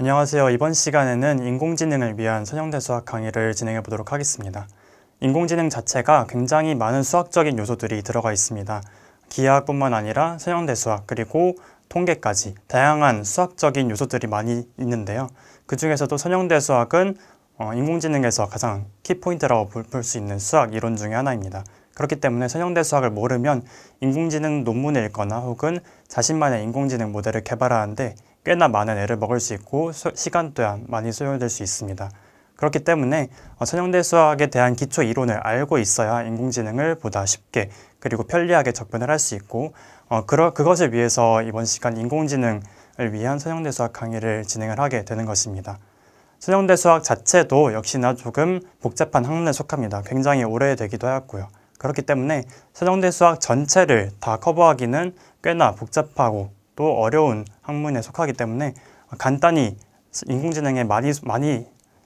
안녕하세요. 이번 시간에는 인공지능을 위한 선형대 수학 강의를 진행해 보도록 하겠습니다. 인공지능 자체가 굉장히 많은 수학적인 요소들이 들어가 있습니다. 기하학뿐만 아니라 선형대 수학 그리고 통계까지 다양한 수학적인 요소들이 많이 있는데요. 그 중에서도 선형대 수학은 인공지능에서 가장 키포인트라고 볼 수 있는 수학 이론 중에 하나입니다. 그렇기 때문에 선형대 수학을 모르면 인공지능 논문을 읽거나 혹은 자신만의 인공지능 모델을 개발하는데 꽤나 많은 애를 먹을 수 있고 시간 또한 많이 소요될 수 있습니다. 그렇기 때문에 선형대 수학에 대한 기초 이론을 알고 있어야 인공지능을 보다 쉽게 그리고 편리하게 접근을 할 수 있고 그것을 위해서 이번 시간 인공지능을 위한 선형대 수학 강의를 진행을 하게 되는 것입니다. 선형대 수학 자체도 역시나 조금 복잡한 학문에 속합니다. 굉장히 오래되기도 하였고요. 그렇기 때문에 선형대 수학 전체를 다 커버하기는 꽤나 복잡하고 또 어려운 학문에 속하기 때문에 간단히 인공지능에 많이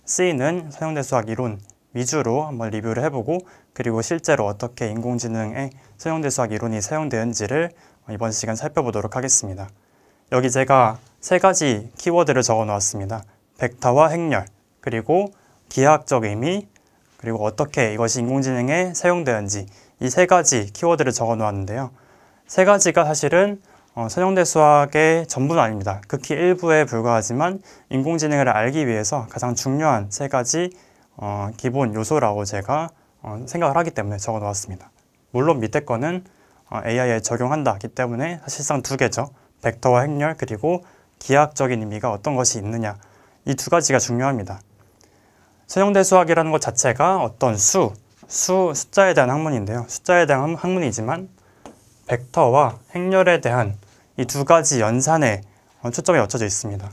쓰이는 선형대 수학 이론 위주로 한번 리뷰를 해보고 그리고 실제로 어떻게 인공지능의 선형대 수학 이론이 사용되는지를 이번 시간 살펴보도록 하겠습니다. 여기 제가 세 가지 키워드를 적어 놓았습니다. 벡터와 행렬, 그리고 기하학적 의미, 그리고 어떻게 이것이 인공지능에 사용되는지 이 세 가지 키워드를 적어 놓았는데요. 세 가지가 사실은 선형대 수학의 전부는 아닙니다. 극히 일부에 불과하지만 인공지능을 알기 위해서 가장 중요한 세 가지 기본 요소라고 제가 생각을 하기 때문에 적어 놓았습니다. 물론 밑에 거는 AI에 적용한다기 때문에 사실상 두 개죠. 벡터와 행렬 그리고 기하학적인 의미가 어떤 것이 있느냐 이 두 가지가 중요합니다. 선형대 수학이라는 것 자체가 어떤 숫자에 대한 학문인데요. 숫자에 대한 학문이지만 벡터와 행렬에 대한 이 두 가지 연산에 초점이 맞춰져 있습니다.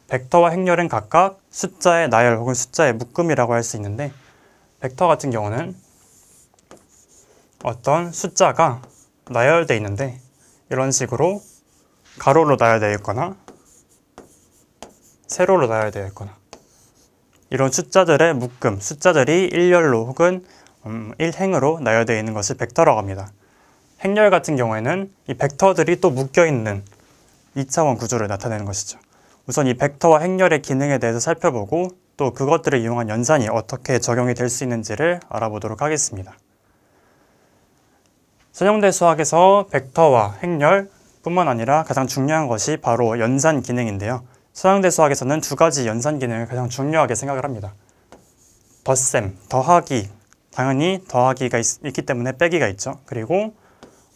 벡터와 행렬은 각각 숫자의 나열 혹은 숫자의 묶음이라고 할 수 있는데 벡터 같은 경우는 어떤 숫자가 나열되어 있는데 이런 식으로 가로로 나열되어 있거나 세로로 나열되어 있거나 이런 숫자들의 묶음, 숫자들이 일렬로 혹은 일행으로 나열되어 있는 것을 벡터라고 합니다. 행렬 같은 경우에는 이 벡터들이 또 묶여있는 2차원 구조를 나타내는 것이죠. 우선 이 벡터와 행렬의 기능에 대해서 살펴보고 또 그것들을 이용한 연산이 어떻게 적용이 될 수 있는지를 알아보도록 하겠습니다. 선형대 수학에서 벡터와 행렬 뿐만 아니라 가장 중요한 것이 바로 연산 기능인데요. 선형대 수학에서는 두 가지 연산 기능을 가장 중요하게 생각을 합니다. 덧셈, 더하기, 당연히 더하기가 있기 때문에 빼기가 있죠. 그리고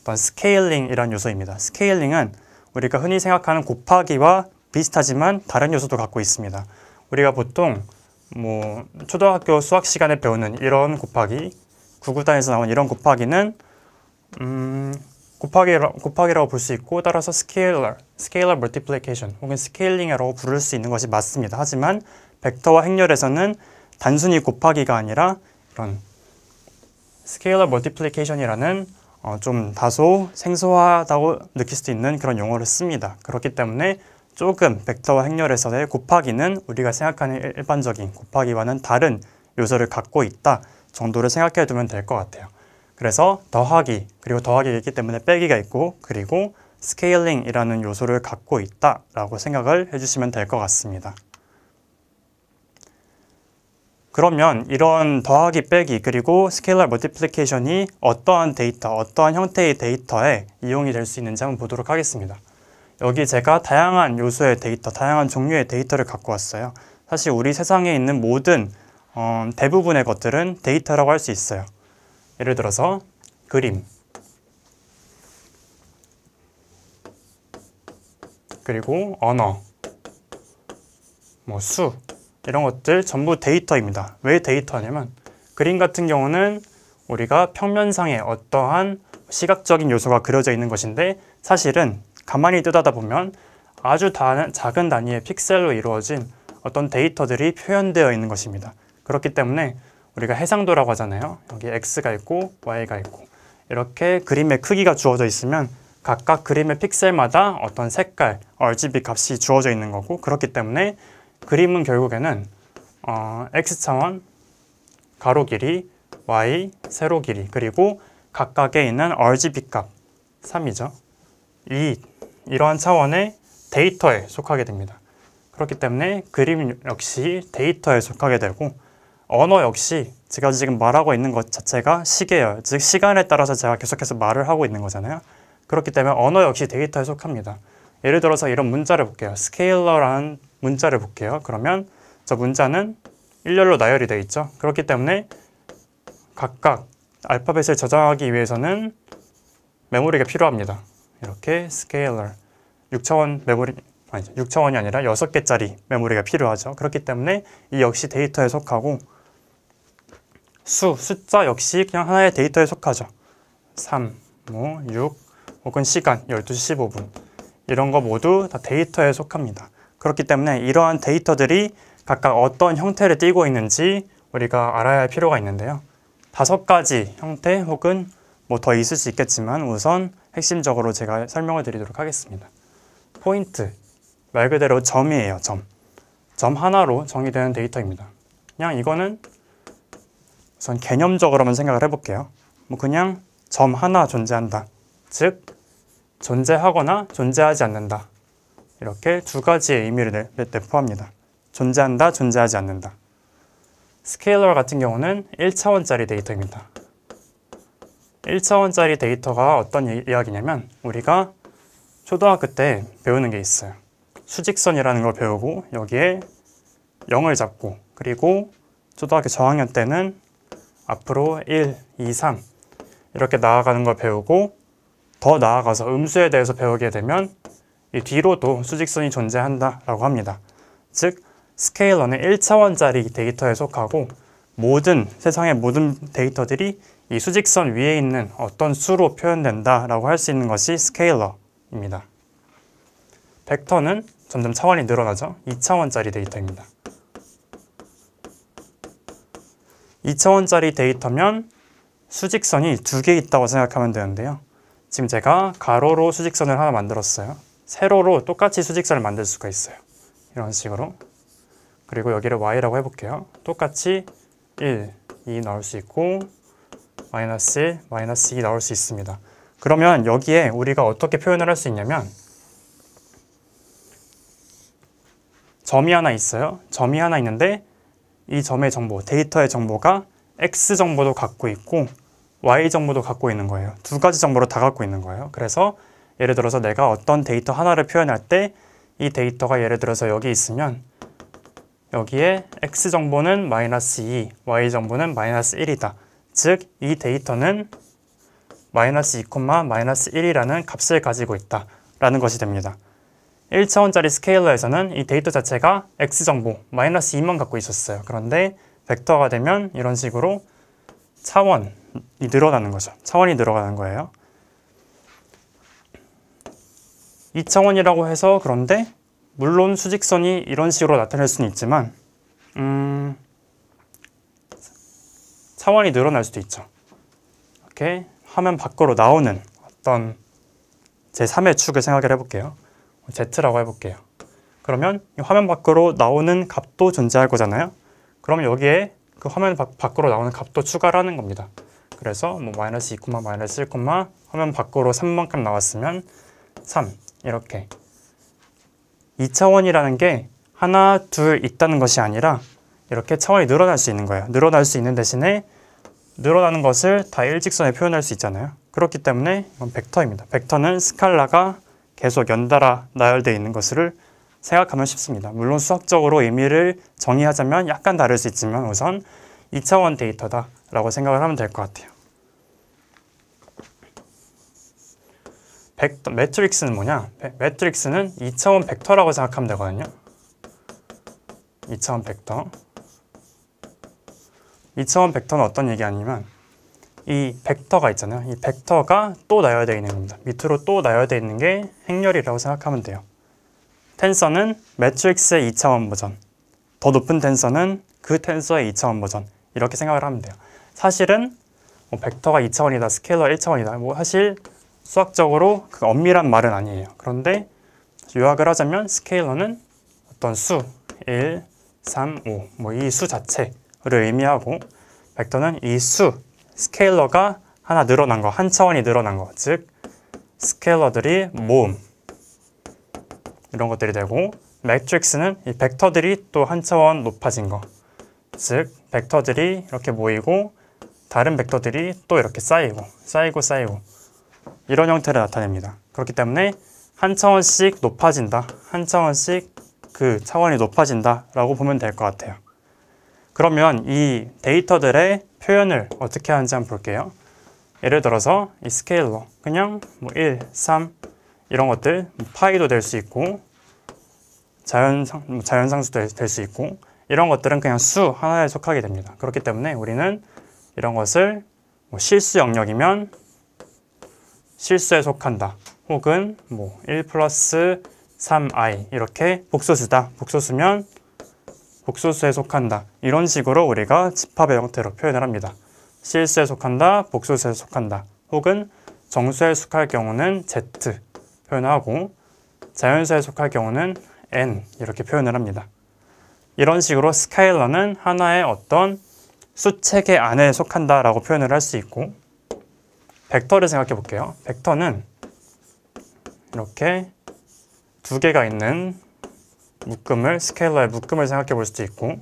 어떤 스케일링이라는 요소입니다. 스케일링은 우리가 흔히 생각하는 곱하기와 비슷하지만 다른 요소도 갖고 있습니다. 우리가 보통 초등학교 수학 시간에 배우는 이런 곱하기, 구구단에서 나온 이런 곱하기는 곱하기라고 볼 수 있고 따라서 scalar multiplication 혹은 스케일링이라고 부를 수 있는 것이 맞습니다. 하지만 벡터와 행렬에서는 단순히 곱하기가 아니라 이런 scalar multiplication이라는 좀 다소 생소하다고 느낄 수도 있는 그런 용어를 씁니다. 그렇기 때문에 조금 벡터와 행렬에서의 곱하기는 우리가 생각하는 일반적인 곱하기와는 다른 요소를 갖고 있다 정도를 생각해 두면 될 것 같아요. 그래서 더하기, 그리고 더하기가 있기 때문에 빼기가 있고 그리고 스케일링이라는 요소를 갖고 있다라고 생각을 해주시면 될 것 같습니다. 그러면 이런 더하기, 빼기, 그리고 스케일러 멀티플리케이션이 어떠한 데이터, 어떠한 형태의 데이터에 이용이 될 수 있는지 한번 보도록 하겠습니다. 여기 제가 다양한 요소의 데이터, 다양한 종류의 데이터를 갖고 왔어요. 사실 우리 세상에 있는 모든 대부분의 것들은 데이터라고 할 수 있어요. 예를 들어서 그림, 그리고 언어, 수 이런 것들 전부 데이터입니다. 왜 데이터냐면 그림 같은 경우는 우리가 평면상에 어떠한 시각적인 요소가 그려져 있는 것인데 사실은 가만히 뜯어보면 아주 작은 단위의 픽셀로 이루어진 어떤 데이터들이 표현되어 있는 것입니다. 그렇기 때문에 우리가 해상도라고 하잖아요. 여기 X가 있고 Y가 있고 이렇게 그림의 크기가 주어져 있으면 각각 그림의 픽셀마다 어떤 색깔, RGB 값이 주어져 있는 거고 그렇기 때문에 그림은 결국에는 X차원, 가로 길이, Y, 세로 길이 그리고 각각에 있는 RGB 값 3이죠. 이러한 차원의 데이터에 속하게 됩니다. 그렇기 때문에 그림 역시 데이터에 속하게 되고 언어 역시 제가 지금 말하고 있는 것 자체가 시계예요. 즉 시간에 따라서 제가 계속해서 말을 하고 있는 거잖아요. 그렇기 때문에 언어 역시 데이터에 속합니다. 예를 들어서 이런 문자를 볼게요. 스케일러라는 문자를 볼게요. 그러면 저 문자는 일렬로 나열이 되어 있죠. 그렇기 때문에 각각 알파벳을 저장하기 위해서는 메모리가 필요합니다. 이렇게 스케일러 6차원 메모리, 아니죠. 6차원이 아니라 6개짜리 메모리가 필요하죠. 그렇기 때문에 이 역시 데이터에 속하고 숫자 역시 그냥 하나의 데이터에 속하죠. 3, 6 혹은 시간 12시 15분 이런 거 모두 다 데이터에 속합니다. 그렇기 때문에 이러한 데이터들이 각각 어떤 형태를 띠고 있는지 우리가 알아야 할 필요가 있는데요. 5가지 형태 혹은 뭐 더 있을 수 있겠지만 우선 핵심적으로 제가 설명을 드리도록 하겠습니다. 포인트, 말 그대로 점이에요. 점 하나로 정의되는 데이터입니다. 그냥 이거는 우선 개념적으로만 생각을 해볼게요. 뭐 그냥 점 하나 존재한다. 즉 존재하거나 존재하지 않는다. 이렇게 두 가지의 의미를 내포합니다. 존재한다, 존재하지 않는다. 스케일러 같은 경우는 1차원짜리 데이터입니다. 1차원짜리 데이터가 어떤 이야기냐면 우리가 초등학교 때 배우는 게 있어요. 수직선이라는 걸 배우고 여기에 0을 잡고 그리고 초등학교 저학년 때는 앞으로 1, 2, 3 이렇게 나아가는 걸 배우고 더 나아가서 음수에 대해서 배우게 되면 이 뒤로도 수직선이 존재한다라고 합니다. 즉 스케일러는 1차원짜리 데이터에 속하고 세상의 모든 데이터들이 이 수직선 위에 있는 어떤 수로 표현된다라고 할 수 있는 것이 스케일러입니다. 벡터는 점점 차원이 늘어나죠. 2차원짜리 데이터입니다. 2차원짜리 데이터면 수직선이 2개 있다고 생각하면 되는데요. 지금 제가 가로로 수직선을 하나 만들었어요. 세로로 똑같이 수직선을 만들 수가 있어요. 이런 식으로. 그리고 여기를 y라고 해볼게요. 똑같이 1, 2 나올 수 있고 마이너스 1, 마이너스 2 나올 수 있습니다. 그러면 여기에 우리가 어떻게 표현을 할 수 있냐면 점이 하나 있어요. 점이 하나 있는데 이 점의 정보, 데이터의 정보가 x 정보도 갖고 있고 y 정보도 갖고 있는 거예요. 두 가지 정보를 다 갖고 있는 거예요. 그래서 예를 들어서 내가 어떤 데이터 하나를 표현할 때 이 데이터가 예를 들어서 여기 있으면 여기에 x 정보는 마이너스 2, y 정보는 마이너스 1이다. 즉, 이 데이터는 마이너스 2, 마이너스 1이라는 값을 가지고 있다. 라는 것이 됩니다. 1차원짜리 스케일러에서는 이 데이터 자체가 x 정보, 마이너스 2만 갖고 있었어요. 그런데 벡터가 되면 이런 식으로 차원이 늘어나는 거죠. 차원이 늘어가는 거예요. 2차원이라고 해서 그런데 물론 수직선이 이런 식으로 나타낼 수는 있지만 차원이 늘어날 수도 있죠. 이렇게 화면 밖으로 나오는 어떤 제3의 축을 생각을 해볼게요. Z라고 해볼게요. 그러면 이 화면 밖으로 나오는 값도 존재할 거잖아요. 그러면 여기에 그 화면 밖으로 나오는 값도 추가를 하는 겁니다. 그래서 뭐 마이너스 2, 마이너스 1, 화면 밖으로 3만큼 나왔으면 3 이렇게 2차원이라는 게 하나, 둘 있다는 것이 아니라 이렇게 차원이 늘어날 수 있는 거예요. 늘어날 수 있는 대신에 늘어나는 것을 다 일직선에 표현할 수 있잖아요. 그렇기 때문에 이건 벡터입니다. 벡터는 스칼라가 계속 연달아 나열되어 있는 것을 생각하면 쉽습니다. 물론 수학적으로 의미를 정의하자면 약간 다를 수 있지만 우선 2차원 데이터다 라고 생각을 하면 될 것 같아요. 매트릭스는 뭐냐? 매트릭스는 2차원 벡터라고 생각하면 되거든요. 2차원 벡터. 2차원 벡터는 어떤 얘기 아니면 이 벡터가 있잖아요. 이 벡터가 또 나열되어 있는 겁니다. 밑으로 또 나열되어 있는 게 행렬이라고 생각하면 돼요. 텐서는 매트릭스의 2차원 버전, 더 높은 텐서는 그 텐서의 2차원 버전 이렇게 생각을 하면 돼요. 사실은 뭐 벡터가 2차원이다, 스케일러 1차원이다 뭐 사실 수학적으로 그 엄밀한 말은 아니에요. 그런데 요약을 하자면 스케일러는 어떤 수 1, 3, 5 뭐 이 수 자체를 의미하고 벡터는 이 수 스케일러가 하나 늘어난 거, 한 차원이 늘어난 거, 즉 스케일러들이 모음 이런 것들이 되고 매트릭스는 이 벡터들이 또 한 차원 높아진 거. 즉 벡터들이 이렇게 모이고 다른 벡터들이 또 이렇게 쌓이고 이런 형태를 나타냅니다. 그렇기 때문에 한 차원씩 높아진다. 한 차원씩 그 차원이 높아진다 라고 보면 될 것 같아요. 그러면 이 데이터들의 표현을 어떻게 하는지 한번 볼게요. 예를 들어서 이 스케일러 그냥 뭐 1, 3 이런 것들 파이도 될 수 있고 자연상수도 될 수 있고 이런 것들은 그냥 수 하나에 속하게 됩니다. 그렇기 때문에 우리는 이런 것을 뭐 실수 영역이면 실수에 속한다. 혹은 뭐 1 플러스 3i 이렇게 복소수다. 복소수면 복소수에 속한다. 이런 식으로 우리가 집합의 형태로 표현을 합니다. 실수에 속한다. 복소수에 속한다. 혹은 정수에 속할 경우는 z 표현하고 자연수에 속할 경우는 n 이렇게 표현을 합니다. 이런 식으로 스케일러는 하나의 어떤 수체계 안에 속한다라고 표현을 할 수 있고 벡터를 생각해 볼게요. 벡터는 이렇게 두 개가 있는 묶음을 스케일러의 묶음을 생각해 볼 수도 있고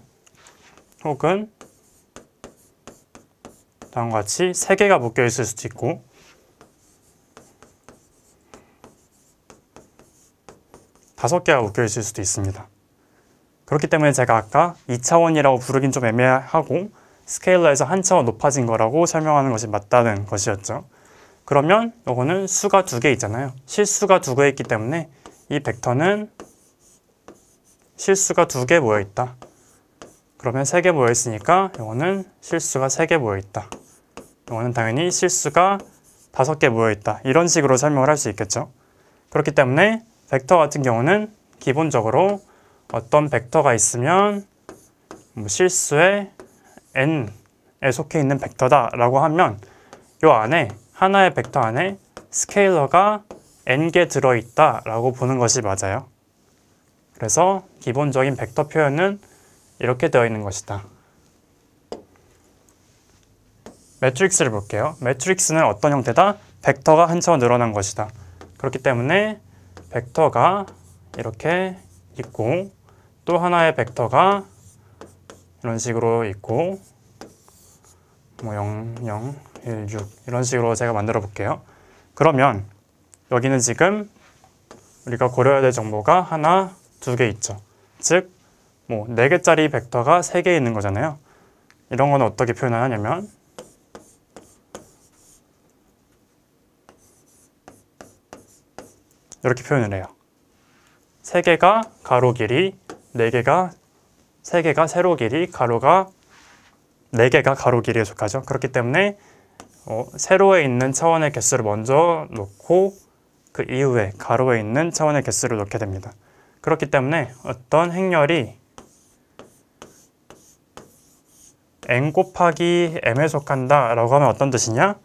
혹은 다음과 같이 세 개가 묶여 있을 수도 있고 다섯 개가 묶여 있을 수도 있습니다. 그렇기 때문에 제가 아까 2차원이라고 부르긴 좀 애매하고 스케일러에서 한 차원 높아진 거라고 설명하는 것이 맞다는 것이었죠. 그러면 이거는 수가 두 개 있잖아요. 실수가 두 개 있기 때문에 이 벡터는 실수가 두 개 모여 있다. 그러면 세 개 모여 있으니까 이거는 실수가 세 개 모여 있다. 이거는 당연히 실수가 5개 모여 있다. 이런 식으로 설명을 할 수 있겠죠. 그렇기 때문에 벡터 같은 경우는 기본적으로 어떤 벡터가 있으면 뭐 실수의 n에 속해 있는 벡터다 라고 하면 이 안에 하나의 벡터 안에 스케일러가 n개 들어있다 라고 보는 것이 맞아요. 그래서 기본적인 벡터 표현은 이렇게 되어 있는 것이다. 매트릭스를 볼게요. 매트릭스는 어떤 형태다? 벡터가 한 차원 늘어난 것이다. 그렇기 때문에 벡터가 이렇게 있고 또 하나의 벡터가 이런 식으로 있고 뭐 0, 0, 1, 6 이런 식으로 제가 만들어 볼게요. 그러면 여기는 지금 우리가 고려해야 될 정보가 하나, 두 개 있죠. 즉, 뭐 4개짜리 벡터가 3개 있는 거잖아요. 이런 거는 어떻게 표현하냐면 이렇게 표현을 해요. 3개가 가로 길이, 3개가 세로 길이, 가로가 4개가 가로 길이에 속하죠. 그렇기 때문에 세로에 있는 차원의 개수를 먼저 놓고 그 이후에 가로에 있는 차원의 개수를 놓게 됩니다. 그렇기 때문에 어떤 행렬이 n 곱하기 m에 속한다 라고 하면 어떤 뜻이냐?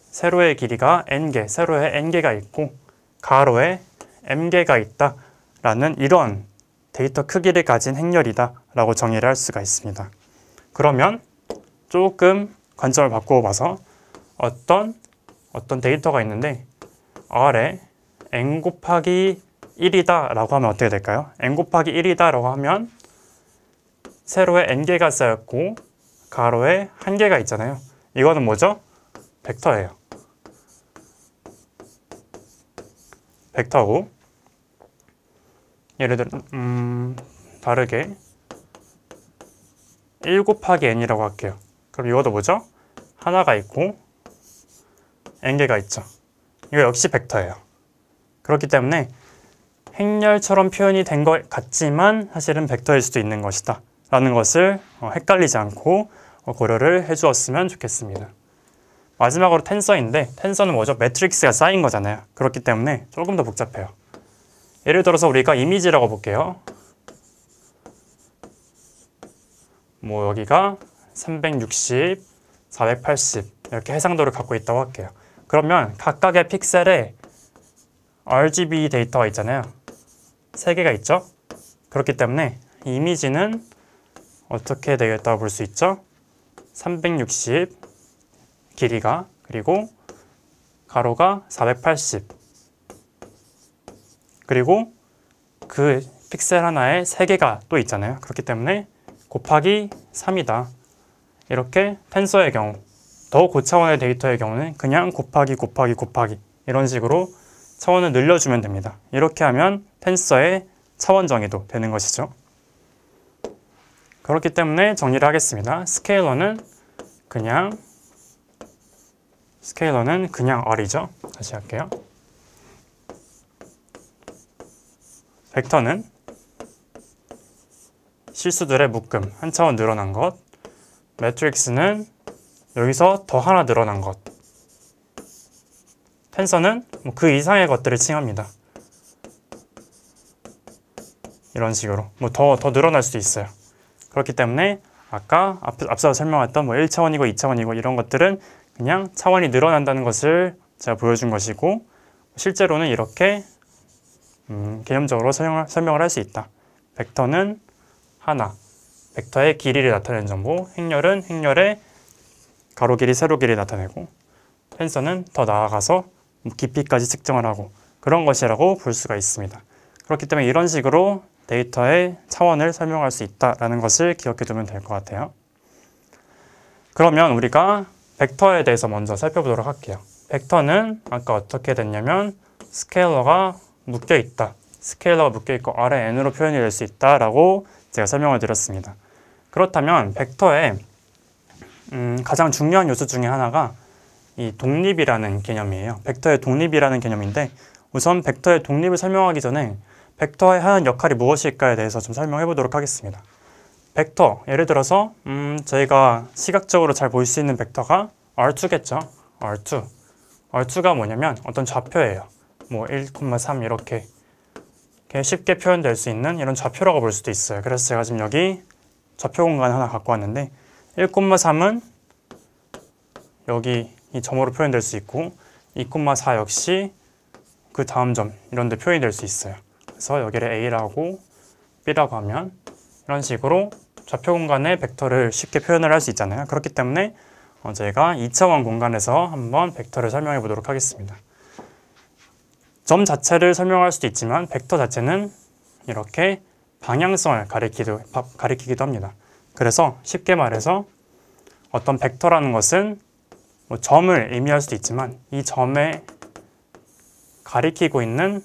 세로의 길이가 n개, 세로에 n개가 있고 가로에 m개가 있다 라는 이런 데이터 크기를 가진 행렬이다 라고 정의를 할 수가 있습니다. 그러면 조금 관점을 바꾸어 봐서 어떤 데이터가 있는데 R에 n 곱하기 1이다 라고 하면 어떻게 될까요? n 곱하기 1이다 라고 하면 세로에 n개가 쌓였고 가로에 1개가 있잖아요. 이거는 뭐죠? 벡터예요. 벡터고 예를 들어 다르게 1 곱하기 n이라고 할게요. 그럼 이것도 뭐죠? 하나가 있고 n개가 있죠. 이거 역시 벡터예요. 그렇기 때문에 행렬처럼 표현이 된 것 같지만 사실은 벡터일 수도 있는 것이다 라는 것을 헷갈리지 않고 고려를 해주었으면 좋겠습니다. 마지막으로 텐서인데 텐서는 뭐죠? 매트릭스가 쌓인 거잖아요. 그렇기 때문에 조금 더 복잡해요. 예를 들어서 우리가 이미지라고 볼게요. 뭐 여기가 360, 480 이렇게 해상도를 갖고 있다고 할게요. 그러면 각각의 픽셀에 RGB 데이터가 있잖아요. 3개가 있죠? 그렇기 때문에 이 이미지는 어떻게 되겠다고 볼 수 있죠? 360 길이가 그리고 가로가 480 그리고 그 픽셀 하나에 3개가 또 있잖아요. 그렇기 때문에 곱하기 3이다. 이렇게 텐서의 경우, 더 고차원의 데이터의 경우는 그냥 곱하기 이런 식으로 차원을 늘려주면 됩니다. 이렇게 하면 텐서의 차원 정의도 되는 것이죠. 그렇기 때문에 정리를 하겠습니다. 스케일러는 그냥 R이죠. 다시 할게요. 벡터는 실수들의 묶음, 한 차원 늘어난 것. 매트릭스는 여기서 더 하나 늘어난 것. 텐서는 그 이상의 것들을 칭합니다. 이런 식으로 더 늘어날 수도 있어요. 그렇기 때문에 아까 앞서 설명했던 1차원이고 2차원이고 이런 것들은 그냥 차원이 늘어난다는 것을 제가 보여준 것이고, 실제로는 이렇게 개념적으로 설명을 할 수 있다. 벡터는 하나, 벡터의 길이를 나타내는 정보, 행렬은 행렬의 가로 길이, 세로 길이를 나타내고, 텐서는 더 나아가서 깊이까지 측정을 하고 그런 것이라고 볼 수가 있습니다. 그렇기 때문에 이런 식으로 데이터의 차원을 설명할 수 있다는 것을 기억해 두면 될 것 같아요. 그러면 우리가 벡터에 대해서 먼저 살펴보도록 할게요. 벡터는 아까 어떻게 됐냐면 스케일러가 묶여있다. 스케일러가 묶여있고 R의 N으로 표현이 될 수 있다라고 제가 설명을 드렸습니다. 그렇다면 벡터의 가장 중요한 요소 중에 하나가 이 독립이라는 개념이에요. 벡터의 독립이라는 개념인데, 우선 벡터의 독립을 설명하기 전에 벡터의 하는 역할이 무엇일까에 대해서 좀 설명해 보도록 하겠습니다. 벡터, 예를 들어서 저희가 시각적으로 잘 볼 수 있는 벡터가 R2겠죠. R2. R2가 뭐냐면 어떤 좌표예요. 1,3 이렇게 쉽게 표현될 수 있는 이런 좌표라고 볼 수도 있어요. 그래서 제가 지금 여기 좌표 공간 하나 갖고 왔는데 1,3은 여기 이 점으로 표현될 수 있고 2,4 역시 그 다음 점 이런 데 표현이 될 수 있어요. 그래서 여기를 A라고 B라고 하면 이런 식으로 좌표 공간의 벡터를 쉽게 표현을 할 수 있잖아요. 그렇기 때문에 저희가 2차원 공간에서 한번 벡터를 설명해 보도록 하겠습니다. 점 자체를 설명할 수도 있지만 벡터 자체는 이렇게 방향성을 가리키기도 합니다. 그래서 쉽게 말해서 어떤 벡터라는 것은 점을 의미할 수도 있지만 이 점에 가리키고 있는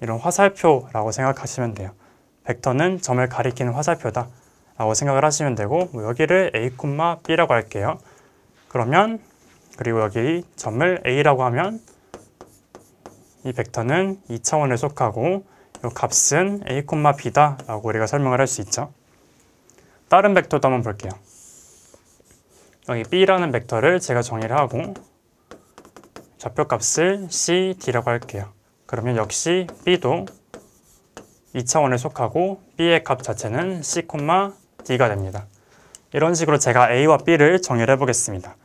이런 화살표라고 생각하시면 돼요. 벡터는 점을 가리키는 화살표다 라고 생각을 하시면 되고, 여기를 A, B라고 할게요. 그리고 여기 점을 A라고 하면 이 벡터는 2차원에 속하고 이 값은 A, B다 라고 우리가 설명을 할 수 있죠. 다른 벡터도 한번 볼게요. 여기 B라는 벡터를 제가 정의를 하고 좌표값을 C, D라고 할게요. 그러면 역시 B도 2차원에 속하고 B의 값 자체는 C, D가 됩니다. 이런 식으로 제가 A와 B를 정의를 해보겠습니다.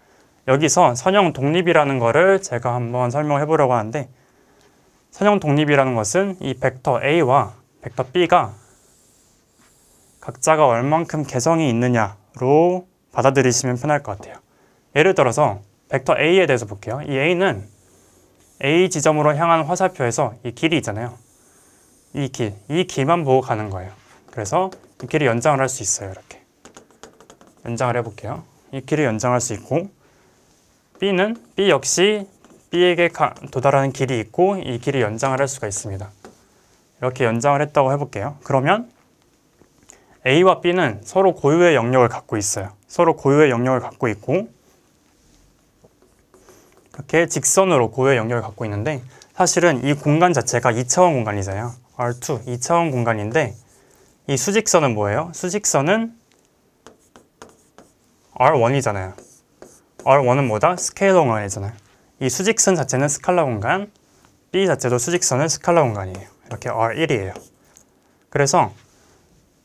여기서 선형 독립이라는 거를 제가 한번 설명해 보려고 하는데, 선형 독립이라는 것은 이 벡터 A와 벡터 B가 각자가 얼만큼 개성이 있느냐로 받아들이시면 편할 것 같아요. 예를 들어서 벡터 A에 대해서 볼게요. 이 A는 A 지점으로 향한 화살표에서 이 길이 있잖아요. 이 길만 보고 가는 거예요. 그래서 이 길을 연장을 할 수 있어요. 이렇게 연장을 해볼게요. 이 길을 연장할 수 있고, B는 B 역시 B에게 도달하는 길이 있고 이 길을 연장을 할 수가 있습니다. 이렇게 연장을 했다고 해볼게요. 그러면 A와 B는 서로 고유의 영역을 갖고 있어요. 서로 고유의 영역을 갖고 있고, 이렇게 직선으로 고유의 영역을 갖고 있는데, 사실은 이 공간 자체가 2차원 공간이잖아요. R2, 2차원 공간인데, 이 수직선은 뭐예요? 수직선은 R1이잖아요. R1은 뭐다? 스케일러 공간이잖아요. 이 수직선 자체는 스칼라 공간, B 자체도 수직선은 스칼라 공간이에요. 이렇게 R1이에요. 그래서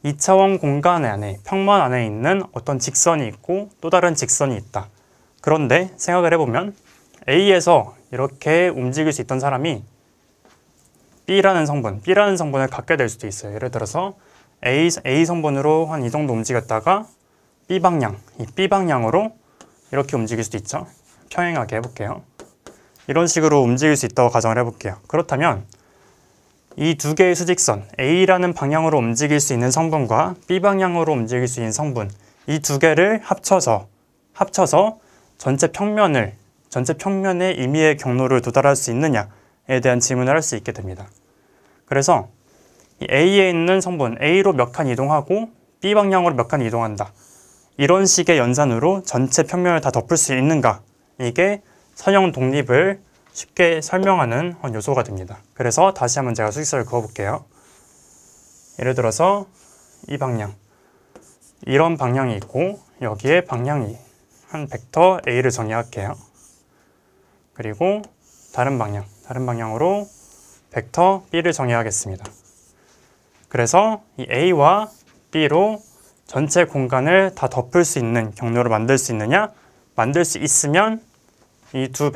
2차원 공간 안에, 평면 안에 있는 어떤 직선이 있고 또 다른 직선이 있다. 그런데 생각을 해보면 A에서 이렇게 움직일 수 있던 사람이 B라는 성분을 갖게 될 수도 있어요. 예를 들어서 A 성분으로 한 이 정도 움직였다가 이 B방향으로 이렇게 움직일 수도 있죠. 평행하게 해볼게요. 이런 식으로 움직일 수 있다고 가정을 해볼게요. 그렇다면 이 두 개의 수직선 A라는 방향으로 움직일 수 있는 성분과 B 방향으로 움직일 수 있는 성분, 이 두 개를 합쳐서 전체 평면의 임의의 경로를 도달할 수 있느냐에 대한 질문을 할 수 있게 됩니다. 그래서 이 A에 있는 성분 A로 몇 칸 이동하고 B 방향으로 몇 칸 이동한다. 이런 식의 연산으로 전체 평면을 다 덮을 수 있는가? 이게 선형 독립을 쉽게 설명하는 요소가 됩니다. 그래서 다시 한번 제가 수직선을 그어볼게요. 예를 들어서 이 방향, 이런 방향이 있고 여기에 방향이 한 벡터 A를 정의할게요. 그리고 다른 방향으로 벡터 B를 정의하겠습니다. 그래서 이 A와 B로 전체 공간을 다 덮을 수 있는 경로를 만들 수 있느냐? 만들 수 있으면 이 두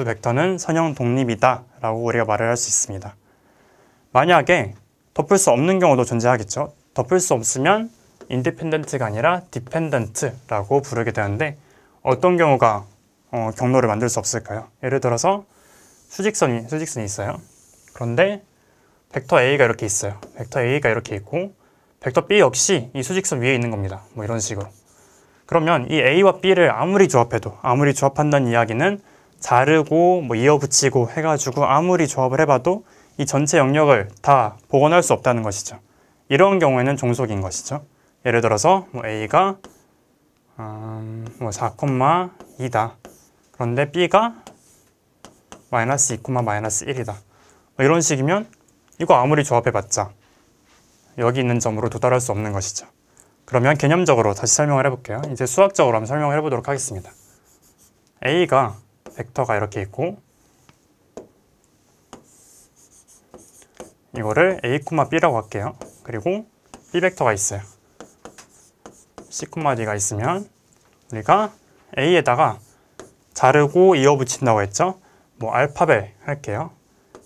벡터는 선형 독립이다 라고 우리가 말을 할 수 있습니다. 만약에 덮을 수 없는 경우도 존재하겠죠. 덮을 수 없으면 인디펜던트가 아니라 디펜던트라고 부르게 되는데 어떤 경우가 경로를 만들 수 없을까요? 예를 들어서 수직선이 있어요. 그런데 벡터 A가 이렇게 있어요. 벡터 A가 이렇게 있고 벡터 B 역시 이 수직선 위에 있는 겁니다. 뭐 이런 식으로. 그러면 이 A와 B를 아무리 조합한다는 이야기는 자르고 이어붙이고 해가지고 아무리 조합을 해봐도 이 전체 영역을 다 복원할 수 없다는 것이죠. 이런 경우에는 종속인 것이죠. 예를 들어서 A가 4,2다. 그런데 B가 마이너스 2, 마이너스 1이다. 이런 식이면 이거 아무리 조합해봤자 여기 있는 점으로 도달할 수 없는 것이죠. 그러면 개념적으로 다시 설명을 해볼게요. 이제 수학적으로 한번 설명을 해보도록 하겠습니다. A가 벡터가 이렇게 있고 이거를 A, B라고 할게요. 그리고 B 벡터가 있어요. C, D가 있으면 우리가 A에다가 자르고 이어붙인다고 했죠. 알파벳 할게요.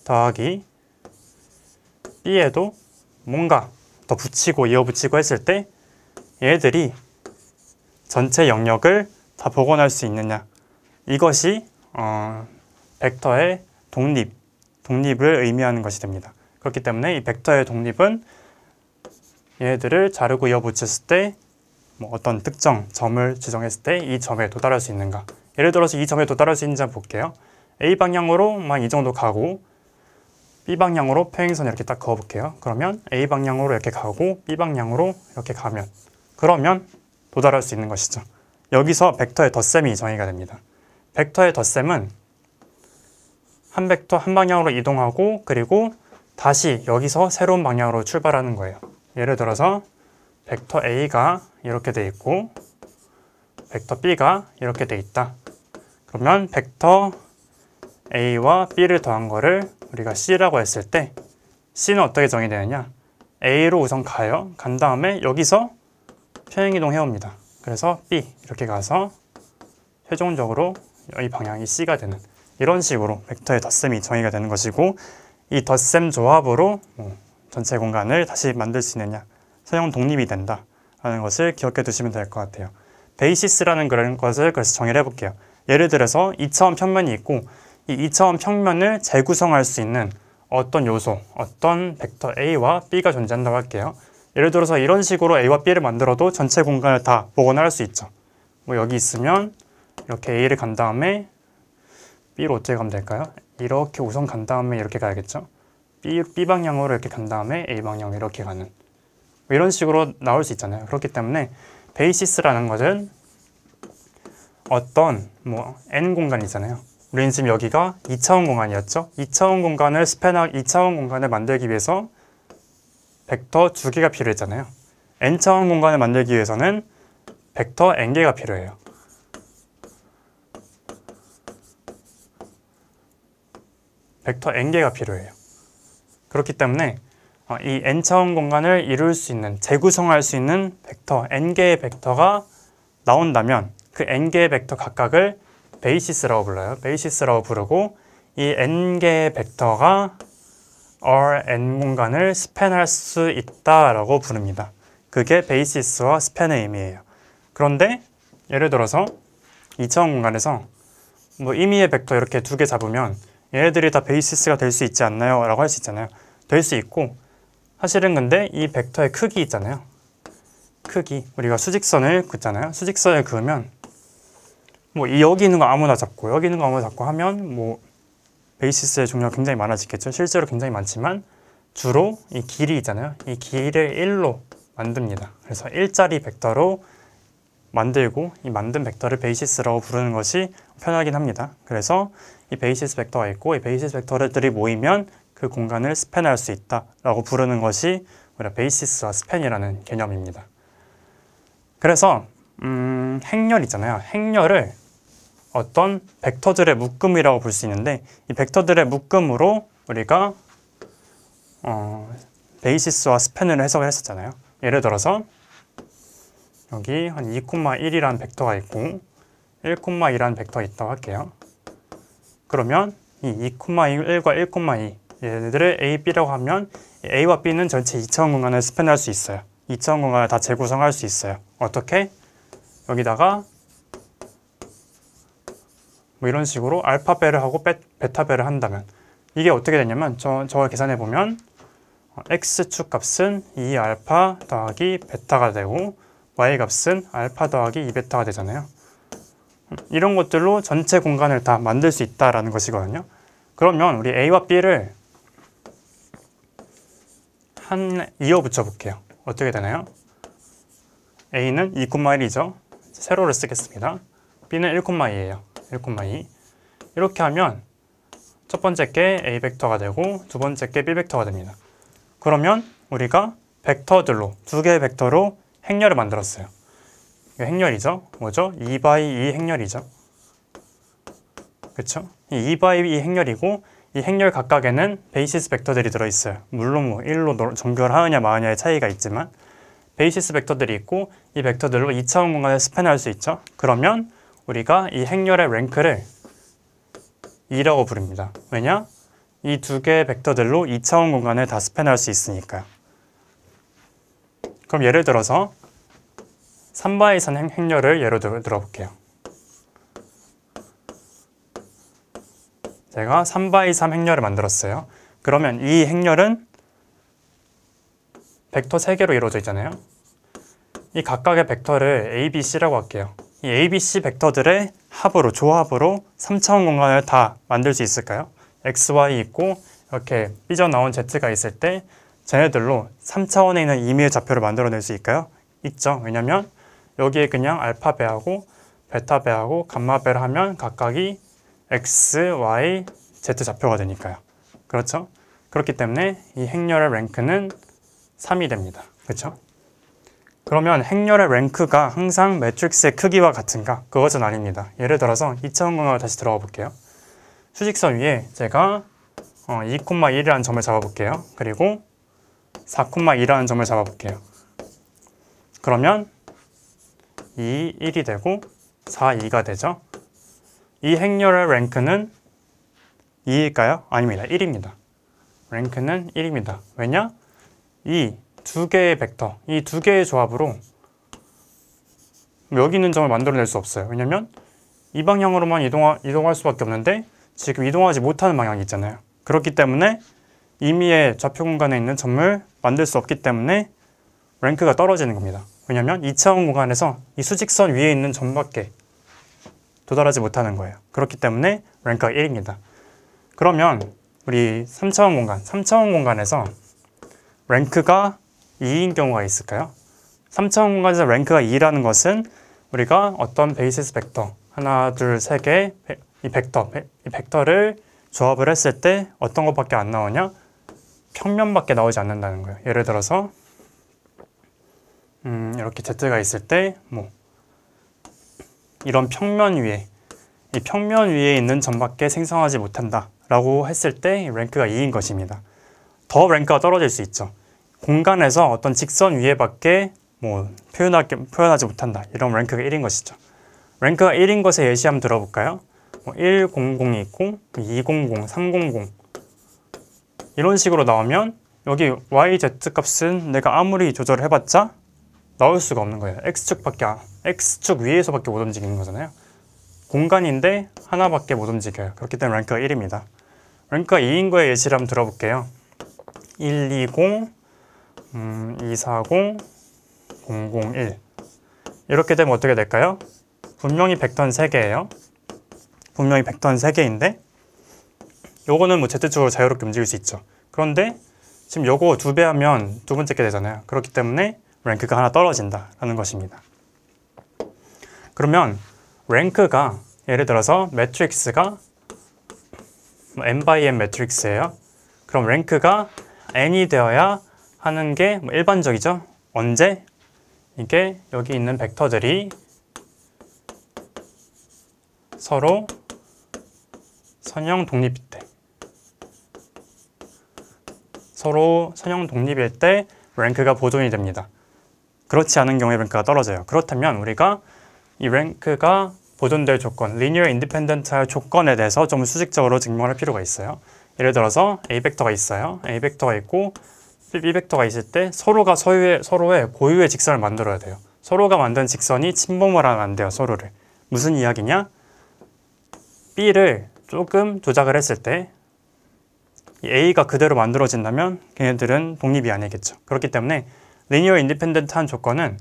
더하기 B에도 뭔가 더 붙이고 이어붙이고 했을 때 얘들이 전체 영역을 다 복원할 수 있느냐, 이것이 벡터의 독립을 의미하는 것이 됩니다. 그렇기 때문에 이 벡터의 독립은 얘들을 자르고 이어붙였을 때 어떤 특정 점을 지정했을 때 이 점에 도달할 수 있는가. 예를 들어서 이 점에 도달할 수 있는지 한번 볼게요. A 방향으로만 이 정도 가고 B 방향으로 평행선 이렇게 딱 그어볼게요. 그러면 A 방향으로 이렇게 가고 B 방향으로 이렇게 가면 그러면 도달할 수 있는 것이죠. 여기서 벡터의 덧셈이 정의가 됩니다. 벡터의 덧셈은 한 벡터 한 방향으로 이동하고 그리고 다시 여기서 새로운 방향으로 출발하는 거예요. 예를 들어서 벡터 A가 이렇게 돼 있고 벡터 B가 이렇게 돼 있다. 그러면 벡터 A와 B를 더한 거를 우리가 C라고 했을 때 C는 어떻게 정의되느냐? A로 우선 가요. 간 다음에 여기서 평행이동 해옵니다. 그래서 B 이렇게 가서 최종적으로 이 방향이 C가 되는 이런 식으로 벡터의 덧셈이 정의가 되는 것이고 이 덧셈 조합으로 전체 공간을 다시 만들 수 있느냐, 선형 독립이 된다 라는 것을 기억해 두시면 될 것 같아요. 베이시스라는 그런 것을 그래서 정의를 해볼게요. 예를 들어서 2차원 평면이 있고 이 2차원 평면을 재구성할 수 있는 어떤 요소, 어떤 벡터 A와 B가 존재한다고 할게요. 예를 들어서 이런 식으로 A와 B를 만들어도 전체 공간을 다 복원할 수 있죠. 여기 있으면 이렇게 A를 간 다음에 B로 어떻게 가면 될까요? 이렇게 우선 간 다음에 이렇게 가야겠죠. B 방향으로 이렇게 간 다음에 A 방향으로 이렇게 가는 이런 식으로 나올 수 있잖아요. 그렇기 때문에 베이시스라는 것은 어떤 N 공간이 있잖아요. 우리는 지금 여기가 2차원 공간이었죠. 2차원 공간을 만들기 위해서 벡터 2개가 필요했잖아요. N차원 공간을 만들기 위해서는 벡터 N개가 필요해요. 벡터 N개가 필요해요. 그렇기 때문에 이 N차원 공간을 이룰 수 있는, 재구성할 수 있는 벡터, N개의 벡터가 나온다면 그 N개의 벡터 각각을 베이시스라고 불러요. 베이시스라고 부르고 이 N개의 벡터가 Rn 공간을 스팬할 수 있다라고 부릅니다. 그게 베이시스와 스팬의 의미예요. 그런데 예를 들어서 2차원 공간에서 임의의 벡터 이렇게 2개 잡으면 얘네들이 다 베이시스가 될 수 있지 않나요? 라고 할 수 있잖아요. 될 수 있고, 사실은 근데 이 벡터의 크기 있잖아요. 크기, 우리가 수직선을 긋잖아요. 수직선을 그으면 뭐 여기 있는 거 아무나 잡고 여기 있는 거 아무나 잡고 하면 뭐 베이시스의 종류가 굉장히 많아지겠죠. 실제로 굉장히 많지만 주로 이 길이 있잖아요. 이 길을 1로 만듭니다. 그래서 1짜리 벡터로 만들고 이 만든 벡터를 베이시스라고 부르는 것이 편하긴 합니다. 그래서 이 베이시스 벡터가 있고 이 베이시스 벡터들이 모이면 그 공간을 스팬할 수 있다라고 부르는 것이 우리가 베이시스와 스팬이라는 개념입니다. 그래서 행렬 있잖아요. 행렬을 어떤 벡터들의 묶음이라고 볼 수 있는데 이 벡터들의 묶음으로 우리가 베이시스와 스팬을 해석을 했었잖아요. 예를 들어서 여기 한 2,1이라는 벡터가 있고 1,2라는 벡터가 있다고 할게요. 그러면 이 2,1과 1,2 얘네들을 A, B라고 하면 A와 B는 전체 2차원 공간을 스팬할 수 있어요. 2차원 공간을 다 재구성할 수 있어요. 어떻게? 여기다가 뭐 이런 식으로 알파배를 하고 베타배를 한다면 이게 어떻게 되냐면 저걸 계산해 보면 X축 값은 2알파 더하기 베타가 되고 Y값은 알파 더하기 2베타가 되잖아요. 이런 것들로 전체 공간을 다 만들 수 있다라는 것이거든요. 그러면 우리 A와 B를 이어 붙여 볼게요. 어떻게 되나요? A는 2,1이죠. 세로를 쓰겠습니다. B는 1,2예요. 1,2. 이렇게 하면 첫 번째 게 A 벡터가 되고 두 번째 게 B 벡터가 됩니다. 그러면 우리가 벡터들로 두 개의 벡터로 행렬을 만들었어요. 이게 행렬이죠. 뭐죠? 2x2 행렬이죠. 그렇죠? 이 2x2 행렬이고 이 행렬 각각에는 베이시스 벡터들이 들어있어요. 물론 뭐 1로 정결하느냐 마느냐의 차이가 있지만 베이시스 벡터들이 있고 이 벡터들로 2차원 공간을 스팬할 수 있죠. 그러면 우리가 이 행렬의 랭크를 2라고 부릅니다. 왜냐? 이 두 개의 벡터들로 2차원 공간을 다 스팬할 수 있으니까요. 그럼 예를 들어서 3x3 행렬을 예로 들어볼게요. 제가 3x3 행렬을 만들었어요. 그러면 이 행렬은 벡터 3개로 이루어져 있잖아요. 이 각각의 벡터를 A, B, C라고 할게요. 이 A, B, C 벡터들의 합으로, 조합으로 3차원 공간을 다 만들 수 있을까요? X, Y 있고 이렇게 삐져나온 Z가 있을 때 쟤네들로 3차원에 있는 임의의 좌표를 만들어낼 수 있을까요? 있죠. 왜냐면 여기에 그냥 알파배하고 베타배하고 감마배를 하면 각각이 X, Y, Z 좌표가 되니까요. 그렇죠? 그렇기 때문에 이 행렬의 랭크는 3이 됩니다. 그렇죠? 그러면 행렬의 랭크가 항상 매트릭스의 크기와 같은가? 그것은 아닙니다. 예를 들어서 2차원 공간으로 다시 들어가 볼게요. 수직선 위에 제가 2,1이라는 점을 잡아볼게요. 그리고 4,2라는 점을 잡아볼게요. 그러면 2, 1이 되고 4, 2가 되죠. 이 행렬의 랭크는 2일까요? 아닙니다. 1입니다. 랭크는 1입니다. 왜냐? 이 두 개의 벡터, 이 두 개의 조합으로 여기 있는 점을 만들어낼 수 없어요. 왜냐면 이 방향으로만 이동할 수밖에 없는데 지금 이동하지 못하는 방향이 있잖아요. 그렇기 때문에 임의의 좌표 공간에 있는 점을 만들 수 없기 때문에 랭크가 떨어지는 겁니다. 왜냐면 2차원 공간에서 이 수직선 위에 있는 점밖에 도달하지 못하는 거예요. 그렇기 때문에 랭크가 1입니다. 그러면 우리 3차원 공간에서 랭크가 2인 경우가 있을까요? 3차원 공간에서 랭크가 2라는 것은 우리가 어떤 베이시스 벡터 하나, 둘, 세 개 이 벡터를 조합을 했을 때 어떤 것밖에 안 나오냐? 평면밖에 나오지 않는다는 거예요. 예를 들어서 이렇게 Z가 있을 때 뭐 이런 평면 위에 이 평면 위에 있는 점밖에 생성하지 못한다 라고 했을 때 랭크가 2인 것입니다. 더 랭크가 떨어질 수 있죠. 공간에서 어떤 직선 위에밖에 뭐 표현하지 못한다. 이런 랭크가 1인 것이죠. 랭크가 1인 것의 예시 한번 들어볼까요? 뭐 100이 있고 200, 300 이런 식으로 나오면 여기 y, z 값은 내가 아무리 조절을 해봤자 나올 수가 없는 거예요. x축 위에서밖에 못 움직이는 거잖아요. 공간인데 하나밖에 못 움직여요. 그렇기 때문에 랭크가 1입니다. 랭크가 2인 거의 예시를 한번 들어볼게요. 120, 240, 001 이렇게 되면 어떻게 될까요? 분명히 벡터는 3개예요. 분명히 벡터는 3개인데 요거는 뭐 Z축으로 자유롭게 움직일 수 있죠. 그런데 지금 요거 2배 하면 두 번째 게 되잖아요. 그렇기 때문에 랭크가 하나 떨어진다라는 것입니다. 그러면 랭크가 예를 들어서 매트릭스가 n by n 매트릭스예요. 그럼 랭크가 n이 되어야 하는 게 뭐 일반적이죠. 언제? 이게 여기 있는 벡터들이 서로 선형 독립일 때, 서로 선형 독립일 때 랭크가 보존이 됩니다. 그렇지 않은 경우에 랭크가 떨어져요. 그렇다면 우리가 이 랭크가 보존될 조건, 리니어 인디펜던트할 조건에 대해서 좀 수직적으로 증명할 필요가 있어요. 예를 들어서 A 벡터가 있어요. A 벡터가 있고 B 벡터가 있을 때 서로가 서로의 고유의 직선을 만들어야 돼요. 서로가 만든 직선이 침범을 하면 안 돼요. 서로를. 무슨 이야기냐? B를 조금 조작을 했을 때 A가 그대로 만들어진다면 걔네들은 독립이 아니겠죠. 그렇기 때문에 리니어 인디펜던트한 조건은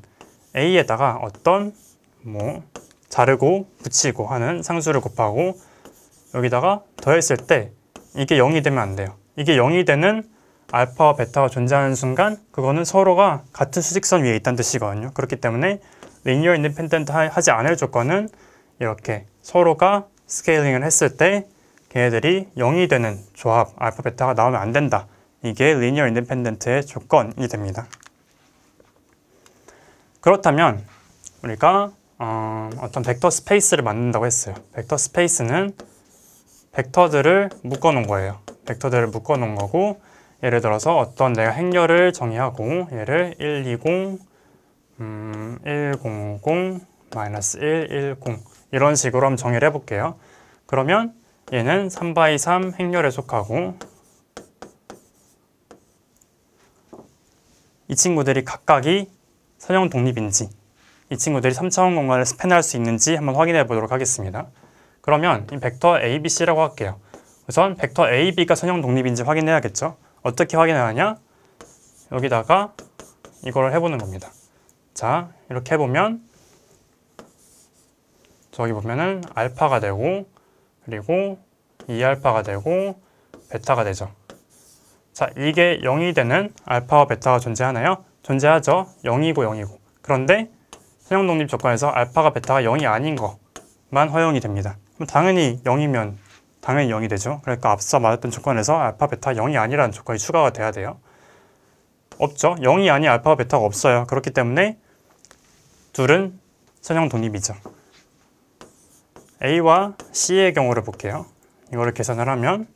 A에다가 어떤 뭐 자르고 붙이고 하는 상수를 곱하고 여기다가 더했을 때 이게 0이 되면 안 돼요. 이게 0이 되는 알파와 베타가 존재하는 순간 그거는 서로가 같은 수직선 위에 있다는 뜻이거든요. 그렇기 때문에 리니어 인디펜던트 하지 않을 조건은 이렇게 서로가 스케일링을 했을 때 걔네들이 0이 되는 조합 알파 베타가 나오면 안 된다. 이게 리니어 인디펜던트의 조건이 됩니다. 그렇다면 우리가 어떤 벡터 스페이스를 만든다고 했어요. 벡터 스페이스는 벡터들을 묶어 놓은 거예요. 벡터들을 묶어 놓은 거고 예를 들어서 어떤 내가 행렬을 정의하고 얘를 120, 100, -110 이런 식으로 한번 정의를 해볼게요. 그러면 얘는 3x3 행렬에 속하고 이 친구들이 각각이 선형 독립인지 이 친구들이 3차원 공간을 스팬할 수 있는지 한번 확인해 보도록 하겠습니다. 그러면 이 벡터 ABC라고 할게요. 우선 벡터 AB가 선형 독립인지 확인해야겠죠. 어떻게 확인하느냐? 여기다가 이걸 해보는 겁니다. 자, 이렇게 해보면 저기 보면은 알파가 되고 그리고 2알파가 되고 베타가 되죠. 자, 이게 0이 되는 알파와 베타가 존재하나요? 존재하죠. 0이고 0이고. 그런데 선형 독립 조건에서 알파가 베타가 0이 아닌 것만 허용이 됩니다. 그럼 당연히 0이면 당연히 0이 되죠. 그러니까 앞서 말했던 조건에서 알파, 베타 0이 아니라는 조건이 추가가 돼야 돼요. 없죠. 0이 아닌 알파와 베타가 없어요. 그렇기 때문에 둘은 선형 독립이죠. A와 C의 경우를 볼게요. 이거를 계산을 하면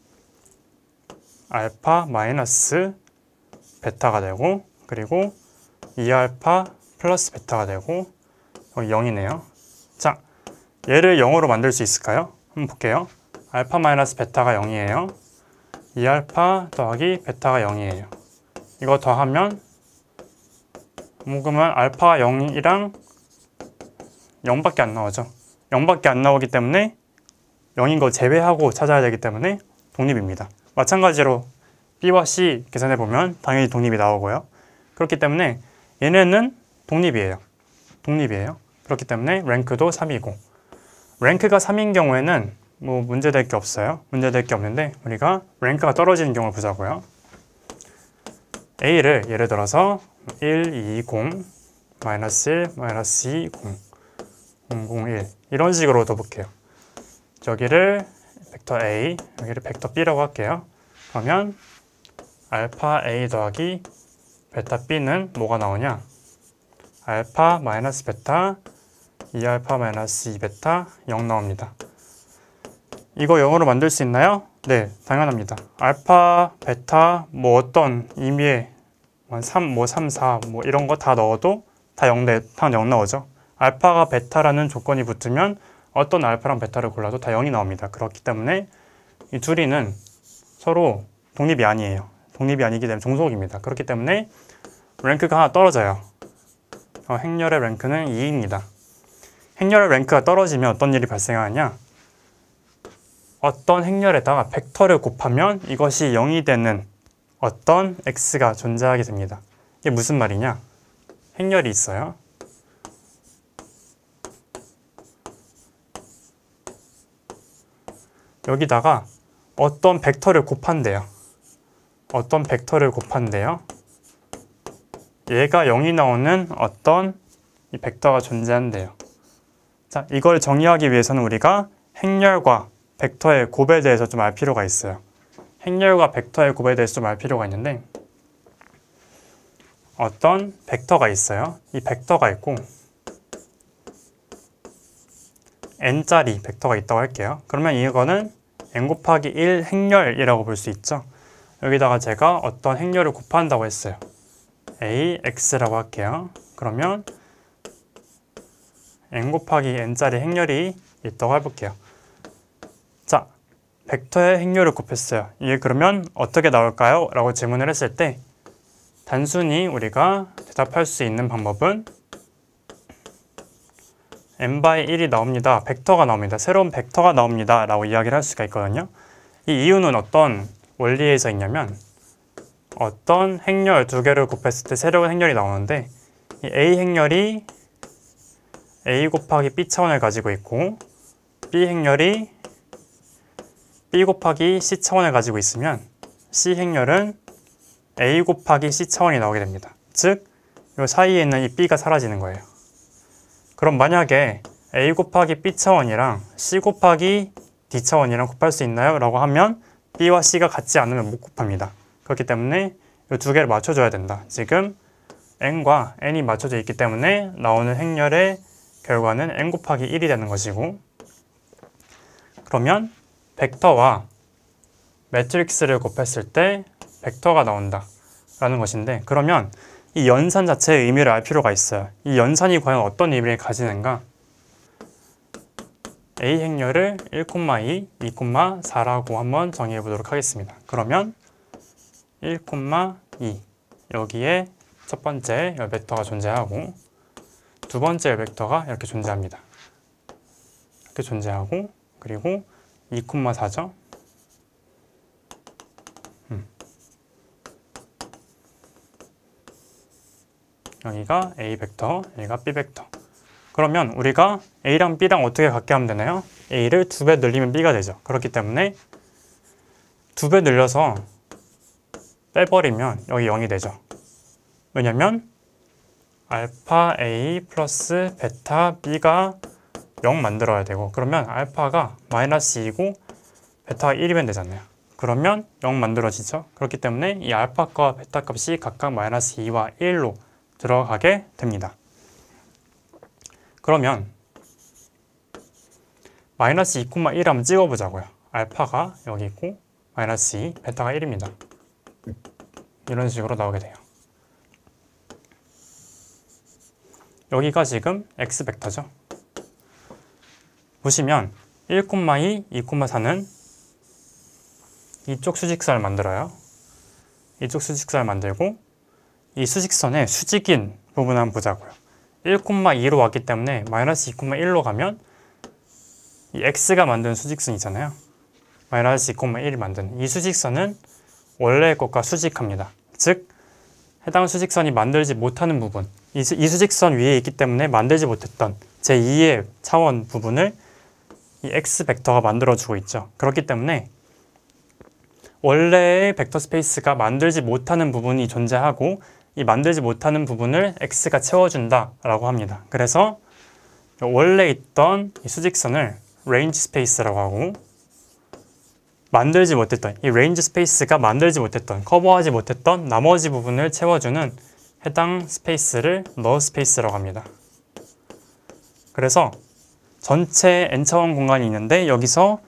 알파 마이너스 베타가 되고 그리고 2알파 플러스 베타가 되고 여기 0이네요. 자, 얘를 0으로 만들 수 있을까요? 한번 볼게요. 알파 마이너스 베타가 0이에요. 2알파 더하기 베타가 0이에요. 이거 더하면 그러면 알파가 0이랑 0밖에 안 나오죠. 0밖에 안 나오기 때문에 0인 거 제외하고 찾아야 되기 때문에 독립입니다. 마찬가지로 B와 C 계산해보면 당연히 독립이 나오고요. 그렇기 때문에 얘네는 독립이에요. 그렇기 때문에 랭크도 3이고 랭크가 3인 경우에는 뭐 문제될 게 없어요. 문제될 게 없는데 우리가 랭크가 떨어지는 경우를 보자고요. A를 예를 들어서 1, 2, 0, -1, -2, 0, 0, 1 이런 식으로 둬볼게요. 저기를 벡터 A, 여기를 벡터 B라고 할게요. 그러면 알파 A 더하기 베타 B는 뭐가 나오냐? 알파 마이너스 베타 2알파 마이너스 2베타 0 나옵니다. 이거 0으로 만들 수 있나요? 네, 당연합니다. 알파, 베타, 뭐 어떤 의미의 3, 4, 뭐 이런 거 다 넣어도 다 0 나오죠. 알파가 베타라는 조건이 붙으면 어떤 알파랑 베타를 골라도 다 0이 나옵니다. 그렇기 때문에 이 둘이는 서로 독립이 아니에요. 독립이 아니기 때문에 종속입니다. 그렇기 때문에 랭크가 하나 떨어져요. 행렬의 랭크는 2입니다. 행렬의 랭크가 떨어지면 어떤 일이 발생하냐? 어떤 행렬에다가 벡터를 곱하면 이것이 0이 되는 어떤 x가 존재하게 됩니다. 이게 무슨 말이냐? 행렬이 있어요. 여기다가 어떤 벡터를 곱한대요. 어떤 벡터를 곱한대요. 얘가 0이 나오는 어떤 이 벡터가 존재한대요. 자, 이걸 정의하기 위해서는 우리가 행렬과 벡터의 곱에 대해서 좀 알 필요가 있어요. 행렬과 벡터의 곱에 대해서 좀 알 필요가 있는데 어떤 벡터가 있어요. 이 벡터가 있고 n짜리 벡터가 있다고 할게요. 그러면 이거는 n 곱하기 1 행렬이라고 볼 수 있죠. 여기다가 제가 어떤 행렬을 곱한다고 했어요. AX라고 할게요. 그러면 n 곱하기 n짜리 행렬이 있다고 해볼게요. 자, 벡터의 행렬을 곱했어요. 이게 그러면 어떻게 나올까요? 라고 질문을 했을 때 단순히 우리가 대답할 수 있는 방법은 n/1이 나옵니다. 벡터가 나옵니다. 새로운 벡터가 나옵니다. 라고 이야기를 할 수가 있거든요. 이 이유는 어떤 원리에서 있냐면 어떤 행렬 두 개를 곱했을 때 새로운 행렬이 나오는데 이 A 행렬이 A 곱하기 B 차원을 가지고 있고 B 행렬이 B 곱하기 C 차원을 가지고 있으면 C 행렬은 A 곱하기 C 차원이 나오게 됩니다. 즉, 이 사이에 있는 이 B가 사라지는 거예요. 그럼 만약에 A 곱하기 B 차원이랑 C 곱하기 D 차원이랑 곱할 수 있나요? 라고 하면 B와 C가 같지 않으면 못 곱합니다. 그렇기 때문에 이 두 개를 맞춰줘야 된다. 지금 n과 n이 맞춰져 있기 때문에 나오는 행렬의 결과는 n 곱하기 1이 되는 것이고 그러면 벡터와 매트릭스를 곱했을 때 벡터가 나온다 라는 것인데 그러면 이 연산 자체의 의미를 알 필요가 있어요. 이 연산이 과연 어떤 의미를 가지는가? A 행렬을 1, 2, 2, 4라고 한번 정의해 보도록 하겠습니다. 그러면 1, 2 여기에 첫 번째 벡터가 존재하고 두 번째 벡터가 이렇게 존재합니다. 이렇게 존재하고 그리고 2, 4죠. 여기가 A 벡터, 여기가 B 벡터. 그러면 우리가 A랑 B랑 어떻게 같게 하면 되나요? A를 2배 늘리면 B가 되죠. 그렇기 때문에 2배 늘려서 빼버리면 여기 0이 되죠. 왜냐면 알파 A 플러스 베타 B가 0 만들어야 되고 그러면 알파가 마이너스 2고 베타가 1이면 되잖아요. 그러면 0 만들어지죠. 그렇기 때문에 이 알파과 베타 값이 각각 마이너스 2와 1로 들어가게 됩니다. 그러면 마이너스 2,1 한번 찍어보자고요. 알파가 여기 있고 마이너스 2, 베타가 1입니다. 이런 식으로 나오게 돼요. 여기가 지금 x 벡터죠. 보시면 1, 2, 2, 4는 이쪽 수직선을 만들어요. 이쪽 수직선을 만들고 이 수직선의 수직인 부분 한번 보자고요. 1,2로 왔기 때문에 마이너스 2,1로 가면 이 x가 만든 수직선 있잖아요. 마이너스 2,1이 만든 이 수직선은 원래의 것과 수직합니다. 즉 해당 수직선이 만들지 못하는 부분 이 수직선 위에 있기 때문에 만들지 못했던 제2의 차원 부분을 이 x 벡터가 만들어주고 있죠. 그렇기 때문에 원래의 벡터 스페이스가 만들지 못하는 부분이 존재하고 이 만들지 못하는 부분을 x가 채워준다라고 합니다. 그래서 원래 있던 이 수직선을 레인지 스페이스라고 하고 만들지 못했던 이 레인지 스페이스가 만들지 못했던 커버하지 못했던 나머지 부분을 채워주는 해당 스페이스를 널 스페이스라고 합니다. 그래서 전체 n차원 공간이 있는데 여기서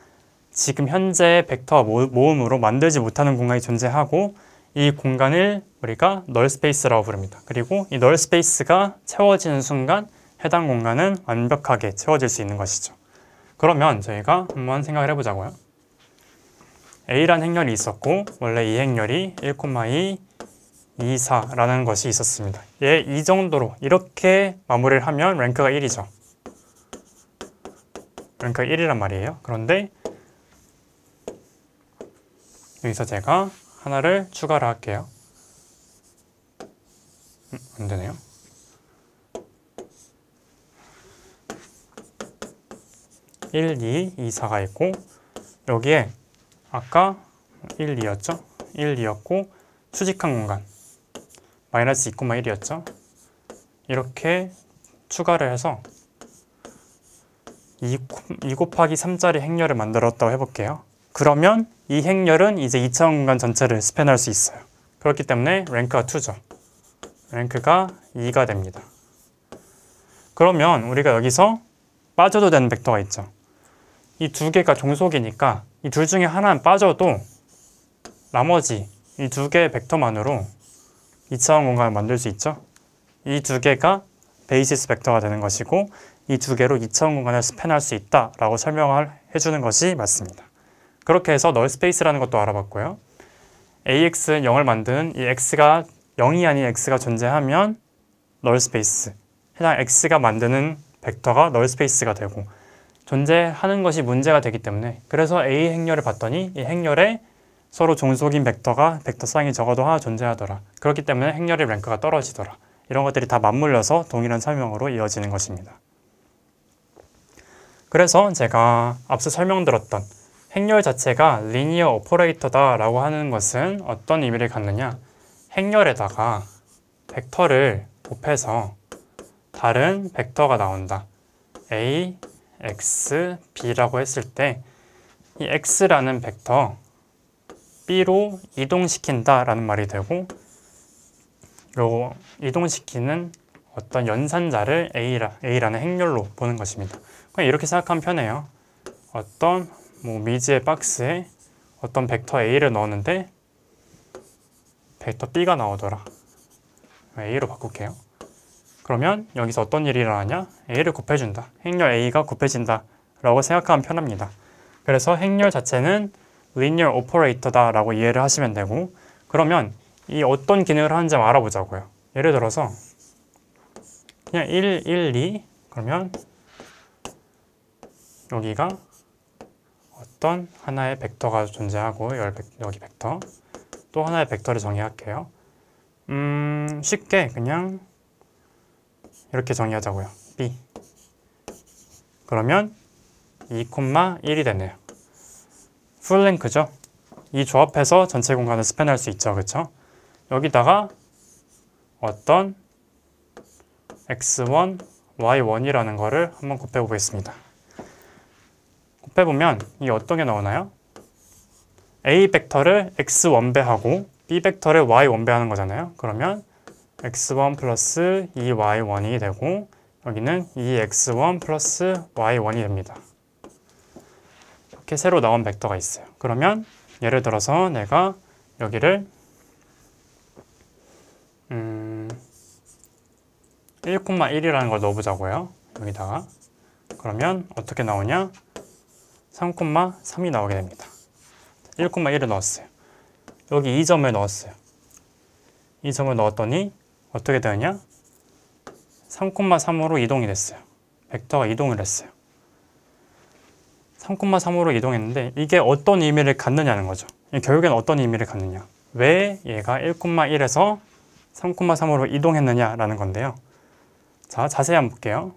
지금 현재 벡터 모음으로 만들지 못하는 공간이 존재하고 이 공간을 우리가 널 스페이스라고 부릅니다. 그리고 이 널 스페이스가 채워지는 순간 해당 공간은 완벽하게 채워질 수 있는 것이죠. 그러면 저희가 한번 생각을 해보자고요. A라는 행렬이 있었고 원래 이 행렬이 1, 2, 2, 4라는 것이 있었습니다. 이 정도로 이렇게 마무리를 하면 랭크가 1이죠. 랭크가 1이란 말이에요. 그런데 여기서 제가 하나를 추가를 할게요. 안 되네요. (1, 2, 2, 4가 있고 여기에 아까 1, 2였죠? 1, 2였고 수직한 공간 마이너스 2,1이었죠? 이렇게 추가를 해서 2 곱하기 3짜리 행렬을 만들었다고 해볼게요. 그러면 이 행렬은 이제 2차원 공간 전체를 스팬할 수 있어요. 그렇기 때문에 랭크가 2죠. 랭크가 2가 됩니다. 그러면 우리가 여기서 빠져도 되는 벡터가 있죠. 이 두 개가 종속이니까 이 둘 중에 하나는 빠져도 나머지 이 두 개의 벡터만으로 2차원 공간을 만들 수 있죠. 이 두 개가 베이시스 벡터가 되는 것이고 이 두 개로 2차원 공간을 스팬할 수 있다라고 설명을 해주는 것이 맞습니다. 그렇게 해서 널 스페이스라는 것도 알아봤고요. AX 0을 만드는 이 X가 0이 아닌 X가 존재하면 널 스페이스, 해당 X가 만드는 벡터가 널 스페이스가 되고 존재하는 것이 문제가 되기 때문에 그래서 A 행렬을 봤더니 이 행렬에 서로 종속인 벡터가 벡터쌍이 적어도 하나 존재하더라. 그렇기 때문에 행렬의 랭크가 떨어지더라. 이런 것들이 다 맞물려서 동일한 설명으로 이어지는 것입니다. 그래서 제가 앞서 설명드렸던 행렬 자체가 리니어 오퍼레이터다 라고 하는 것은 어떤 의미를 갖느냐, 행렬에다가 벡터를 곱해서 다른 벡터가 나온다. A, X, B라고 했을 때 이 X라는 벡터 B로 이동시킨다 라는 말이 되고 요 이동시키는 어떤 연산자를 A라는 행렬로 보는 것입니다. 그냥 이렇게 생각하면 편해요. 어떤 미지의 박스에 어떤 벡터 A를 넣었는데 벡터 B가 나오더라. A로 바꿀게요. 그러면 여기서 어떤 일이 일어나냐? A를 곱해준다. 행렬 A가 곱해진다 라고 생각하면 편합니다. 그래서 행렬 자체는 linear operator다 라고 이해를 하시면 되고, 그러면 이 어떤 기능을 하는지 알아보자고요. 예를 들어서 그냥 1, 1, 2 그러면 여기가 어떤 하나의 벡터가 존재하고 여기 벡터 또 하나의 벡터를 정의할게요. 쉽게 그냥 이렇게 정의하자고요. B 그러면 2,1이 되네요. 풀랭크죠. 이 조합해서 전체 공간을 스팬할 수 있죠. 그렇죠? 여기다가 어떤 x1, y1이라는 거를 한번 곱해 보겠습니다. 곱해보면 이게 어떤 게 나오나요? A 벡터를 x1배하고 B 벡터를 y1배 하는 거잖아요. 그러면 x1 플러스 2y1이 되고 여기는 2x1 플러스 y1이 됩니다. 이렇게 새로 나온 벡터가 있어요. 그러면 예를 들어서 내가 여기를 1,1이라는 걸 넣어보자고요. 여기다가 그러면 어떻게 나오냐? 3,3이 나오게 됩니다. 1,1을 넣었어요. 여기 2점을 넣었어요. 2점을 넣었더니 어떻게 되느냐? 3,3으로 이동이 됐어요. 벡터가 이동을 했어요. 3,3으로 이동했는데 이게 어떤 의미를 갖느냐는 거죠. 결국엔 어떤 의미를 갖느냐. 왜 얘가 1,1에서 3,3으로 이동했느냐라는 건데요. 자, 자세히 한번 볼게요.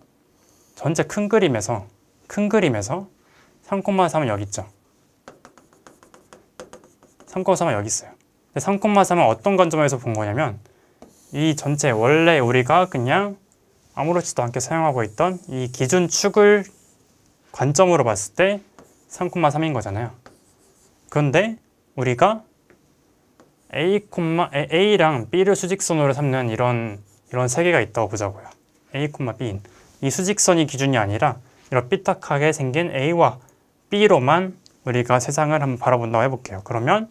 전체 큰 그림에서 3,3은 여기 있죠. 3,3은 여기 있어요. 3,3은 어떤 관점에서 본 거냐면 이 전체 원래 우리가 그냥 아무렇지도 않게 사용하고 있던 이 기준 축을 관점으로 봤을 때 3,3인 거잖아요. 그런데 우리가 A랑 B를 수직선으로 삼는 이런 세 개가 있다고 보자고요. A, B인 이 수직선이 기준이 아니라 이런 삐딱하게 생긴 A와 B로만 우리가 세상을 한번 바라본다고 해볼게요. 그러면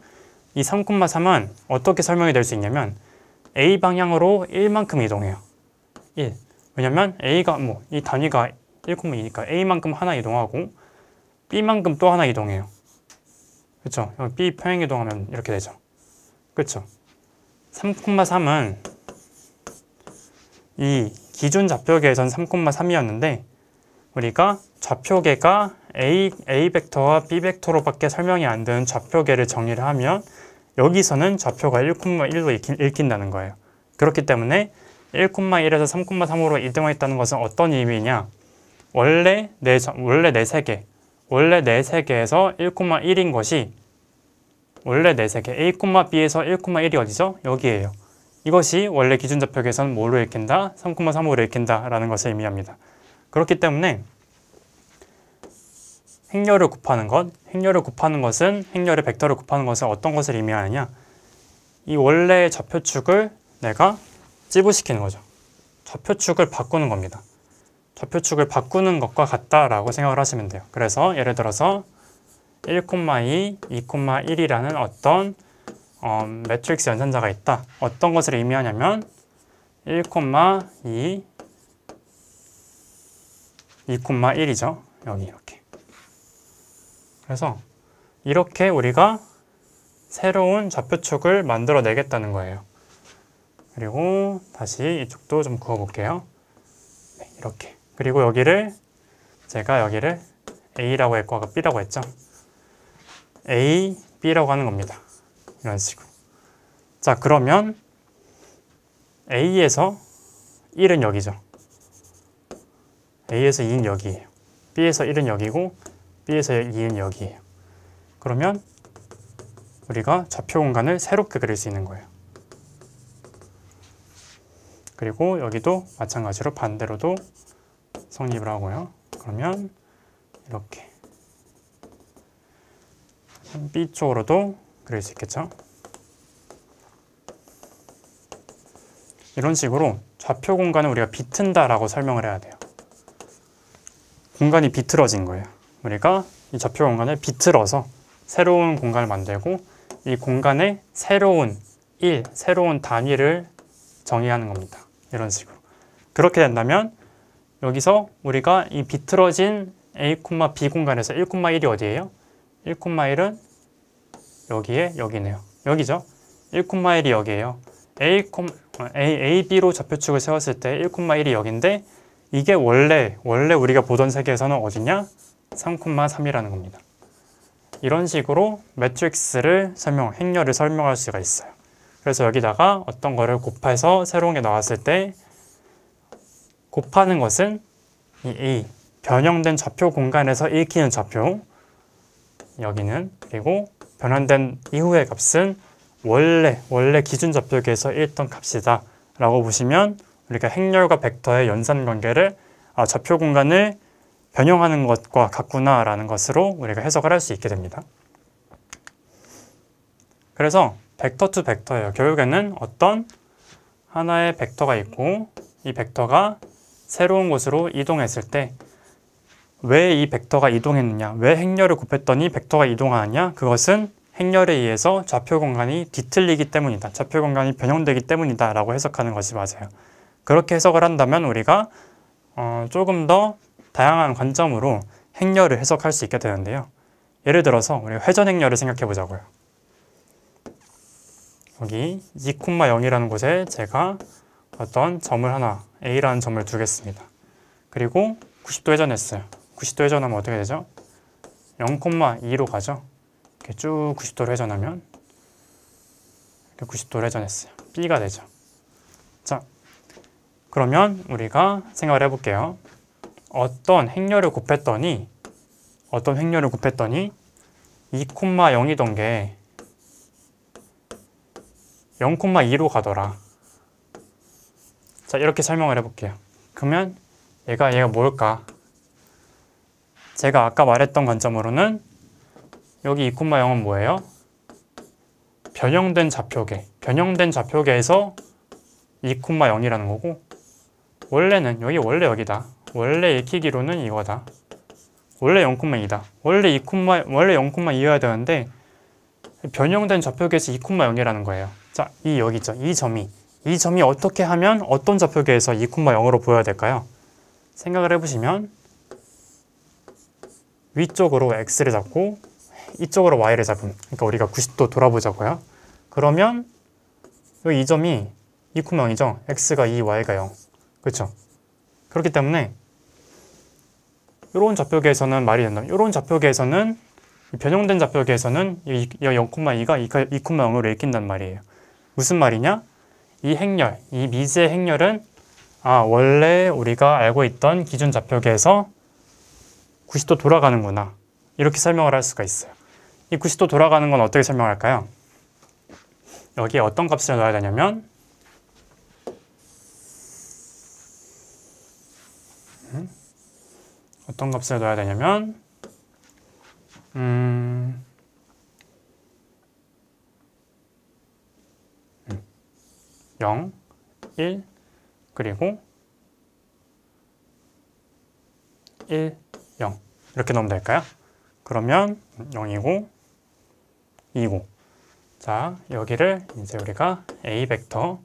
이 3,3은 어떻게 설명이 될 수 있냐면 A 방향으로 1만큼 이동해요. 1. 왜냐면 A가 이 단위가 1,2니까 A만큼 하나 이동하고 B만큼 또 하나 이동해요. 그렇죠? B 평행 이동하면 이렇게 되죠. 그렇죠? 3,3은 이 기준 좌표계에선 3,3이었는데 우리가 좌표계가 A 벡터와 B 벡터로밖에 설명이 안 되는 좌표계를 정의를 하면 여기서는 좌표가 1,1로 읽힌다는 거예요. 그렇기 때문에 1,1에서 3,3으로 이동했다는 것은 어떤 의미냐? 원래 내 세계, 원래 내 세계에서 1,1인 것이 원래 내 세계 A, B에서 1,1이 어디죠? 여기에요. 이것이 원래 기준 좌표계에서는 뭐로 읽힌다? 3,3으로 읽힌다 라는 것을 의미합니다. 그렇기 때문에 행렬을 곱하는 것은 행렬의 벡터를 곱하는 것은 어떤 것을 의미하느냐? 이 원래의 좌표축을 내가 찌부시키는 거죠. 좌표축을 바꾸는 겁니다. 좌표축을 바꾸는 것과 같다라고 생각을 하시면 돼요. 그래서 예를 들어서 1,2, 2,1이라는 어떤 매트릭스 연산자가 있다. 어떤 것을 의미하냐면 1,2, 2,1이죠. 여기 이렇게. 그래서 이렇게 우리가 새로운 좌표축을 만들어 내겠다는 거예요. 그리고 다시 이쪽도 좀 그어볼게요. 네, 이렇게. 그리고 제가 여기를 A라고 했고 아까 B라고 했죠. A, B라고 하는 겁니다. 이런 식으로. 자, 그러면 A에서 1은 여기죠. A에서 2는 여기예요. B에서 1은 여기고 B에서 2는 여기예요. 그러면 우리가 좌표 공간을 새롭게 그릴 수 있는 거예요. 그리고 여기도 마찬가지로 반대로도 성립을 하고요. 그러면 이렇게 B쪽으로도 그릴 수 있겠죠. 이런 식으로 좌표 공간을 우리가 비튼다라고 설명을 해야 돼요. 공간이 비틀어진 거예요. 우리가 이 좌표 공간을 비틀어서 새로운 공간을 만들고 이 공간에 새로운 단위를 정의하는 겁니다. 이런 식으로. 그렇게 된다면 여기서 우리가 이 비틀어진 A, B 공간에서 1,1이 어디예요? 1,1은 여기네요. 여기죠? 1,1이 여기예요. A, B로 좌표축을 세웠을 때 1,1이 여기인데 이게 원래 우리가 보던 세계에서는 어디냐? 3,3이라는 겁니다. 이런 식으로 매트릭스를 행렬을 설명할 수가 있어요. 그래서 여기다가 어떤 거를 곱해서 새로운 게 나왔을 때 곱하는 것은 이 A, 변형된 좌표 공간에서 읽히는 좌표, 여기는 그리고 변환된 이후의 값은 원래 기준 좌표계에서 읽던 값이다 라고 보시면 우리가 행렬과 벡터의 연산 관계를 좌표 공간을 변형하는 것과 같구나 라는 것으로 우리가 해석을 할 수 있게 됩니다. 그래서 벡터 투 벡터예요. 결국에는 어떤 하나의 벡터가 있고 이 벡터가 새로운 곳으로 이동했을 때 왜 이 벡터가 이동했느냐, 왜 행렬을 곱했더니 벡터가 이동하느냐, 그것은 행렬에 의해서 좌표 공간이 뒤틀리기 때문이다. 좌표 공간이 변형되기 때문이다 라고 해석하는 것이 맞아요. 그렇게 해석을 한다면 우리가 조금 더 다양한 관점으로 행렬을 해석할 수 있게 되는데요. 예를 들어서 우리가 회전 행렬을 생각해 보자고요. 여기 2,0이라는 곳에 제가 어떤 점을 하나, A라는 점을 두겠습니다. 그리고 90도 회전했어요. 90도 회전하면 어떻게 되죠? 0,2로 가죠. 이렇게 쭉 90도로 회전하면 이렇게 90도로 회전했어요. B가 되죠. 자, 그러면 우리가 생각을 해볼게요. 어떤 행렬을 곱했더니 2,0이던 게 0,2로 가더라. 자, 이렇게 설명을 해볼게요. 그러면 얘가 뭘까? 제가 아까 말했던 관점으로는 여기 2,0은 뭐예요? 변형된 좌표계에서 2,0이라는 거고 원래는 원래 여기다. 원래 읽히기로는 이거다. 원래 0,2다. 원래 0,2여야 되는데 변형된 좌표계에서 2,0이라는 거예요. 자, 여기 있죠. 이 점이 어떻게 하면 어떤 좌표계에서 2,0으로 보여야 될까요? 생각을 해보시면 위쪽으로 x를 잡고 이쪽으로 y를 잡음. 그러니까 우리가 90도 돌아보자고요. 그러면 이 점이 2,0이죠. x가 2, y가 0. 그렇죠? 그렇기 때문에 이런 좌표계에서는 말이 된다. 이런 좌표계에서는 변형된 좌표계에서는 이 0,2가 2,0으로 읽힌단 말이에요. 무슨 말이냐? 이 행렬, 이 미지의 행렬은 원래 우리가 알고 있던 기준 좌표계에서 90도 돌아가는구나. 이렇게 설명을 할 수가 있어요. 이 90도 돌아가는 건 어떻게 설명할까요? 여기에 어떤 값을 넣어야 되냐면 어떤 값을 넣어야 되냐면 0, 1, 그리고 1, 0 이렇게 넣으면 될까요? 그러면 0이고 2고 자 여기를 이제 우리가 A 벡터,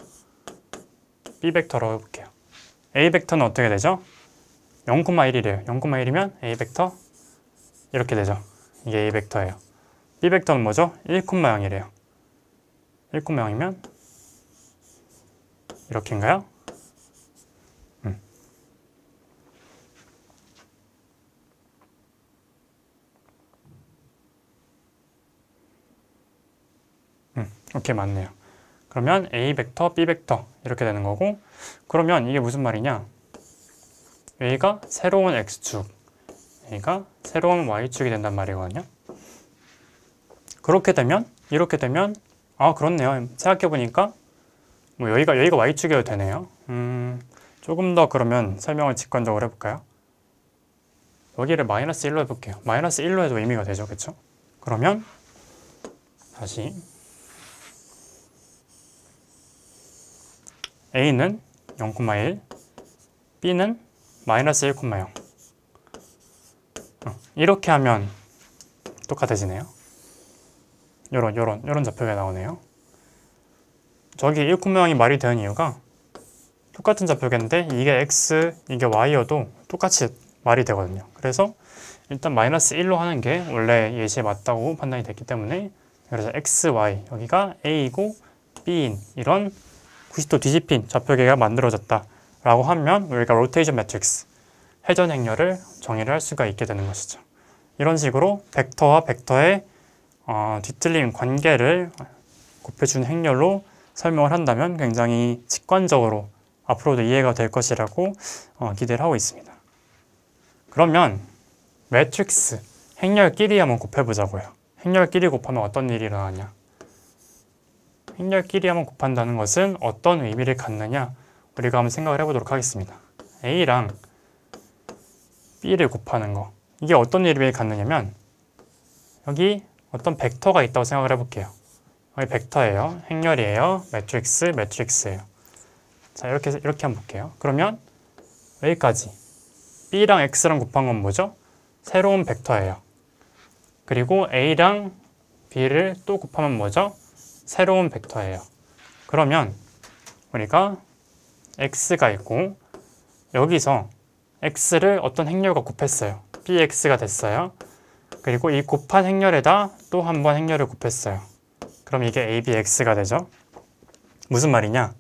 B 벡터로 해볼게요. A 벡터는 어떻게 되죠? 0,1이래요. 0,1이면 A 벡터 이렇게 되죠. 이게 A 벡터예요. B 벡터는 뭐죠? 1,0이래요. 1,0이면 이렇게인가요? 이렇게 맞네요. 그러면 A 벡터, B 벡터 이렇게 되는 거고 그러면 이게 무슨 말이냐? A가 새로운 X축, A가 새로운 Y축이 된단 말이거든요. 그렇게 되면 이렇게 되면 그렇네요. 생각해보니까 뭐 여기가 Y축이어도 되네요. 조금 더 그러면 설명을 직관적으로 해볼까요? 여기를 마이너스 1로 해볼게요. 마이너스 1로 해도 의미가 되죠. 그쵸? 그러면 다시 A는 0,1, B는 마이너스 1,0. 이렇게 하면 똑같아지네요. 요런 좌표가 나오네요. 저기 1,0이 말이 되는 이유가 똑같은 좌표인데 이게 X, 이게 Y여도 똑같이 말이 되거든요. 그래서 일단 마이너스 1로 하는 게 원래 예시에 맞다고 판단이 됐기 때문에 그래서 X, Y, 여기가 A이고 B인 이런 90도 뒤집힌 좌표계가 만들어졌다 라고 하면 우리가 로테이션 매트릭스, 회전 행렬을 정의를 할 수가 있게 되는 것이죠. 이런 식으로 벡터와 벡터의 뒤틀린 관계를 곱해준 행렬로 설명을 한다면 굉장히 직관적으로 앞으로도 이해가 될 것이라고 기대를 하고 있습니다. 그러면 매트릭스, 행렬끼리 한번 곱해보자고요. 행렬끼리 곱하면 어떤 일이 일어나냐? 행렬끼리 한번 곱한다는 것은 어떤 의미를 갖느냐? 우리가 한번 생각을 해보도록 하겠습니다. A랑 B를 곱하는 거. 이게 어떤 의미를 갖느냐면 여기 어떤 벡터가 있다고 생각을 해볼게요. 여기 벡터예요. 행렬이에요. 매트릭스예요. 자, 이렇게 한번 볼게요. 그러면 여기까지 B랑 X랑 곱한 건 뭐죠? 새로운 벡터예요. 그리고 A랑 B를 또 곱하면 뭐죠? 새로운 벡터예요. 그러면 우리가 X가 있고 여기서 X를 어떤 행렬과 곱했어요. BX가 됐어요. 그리고 이 곱한 행렬에다 또 한 번 행렬을 곱했어요. 그럼 이게 ABX가 되죠. 무슨 말이냐?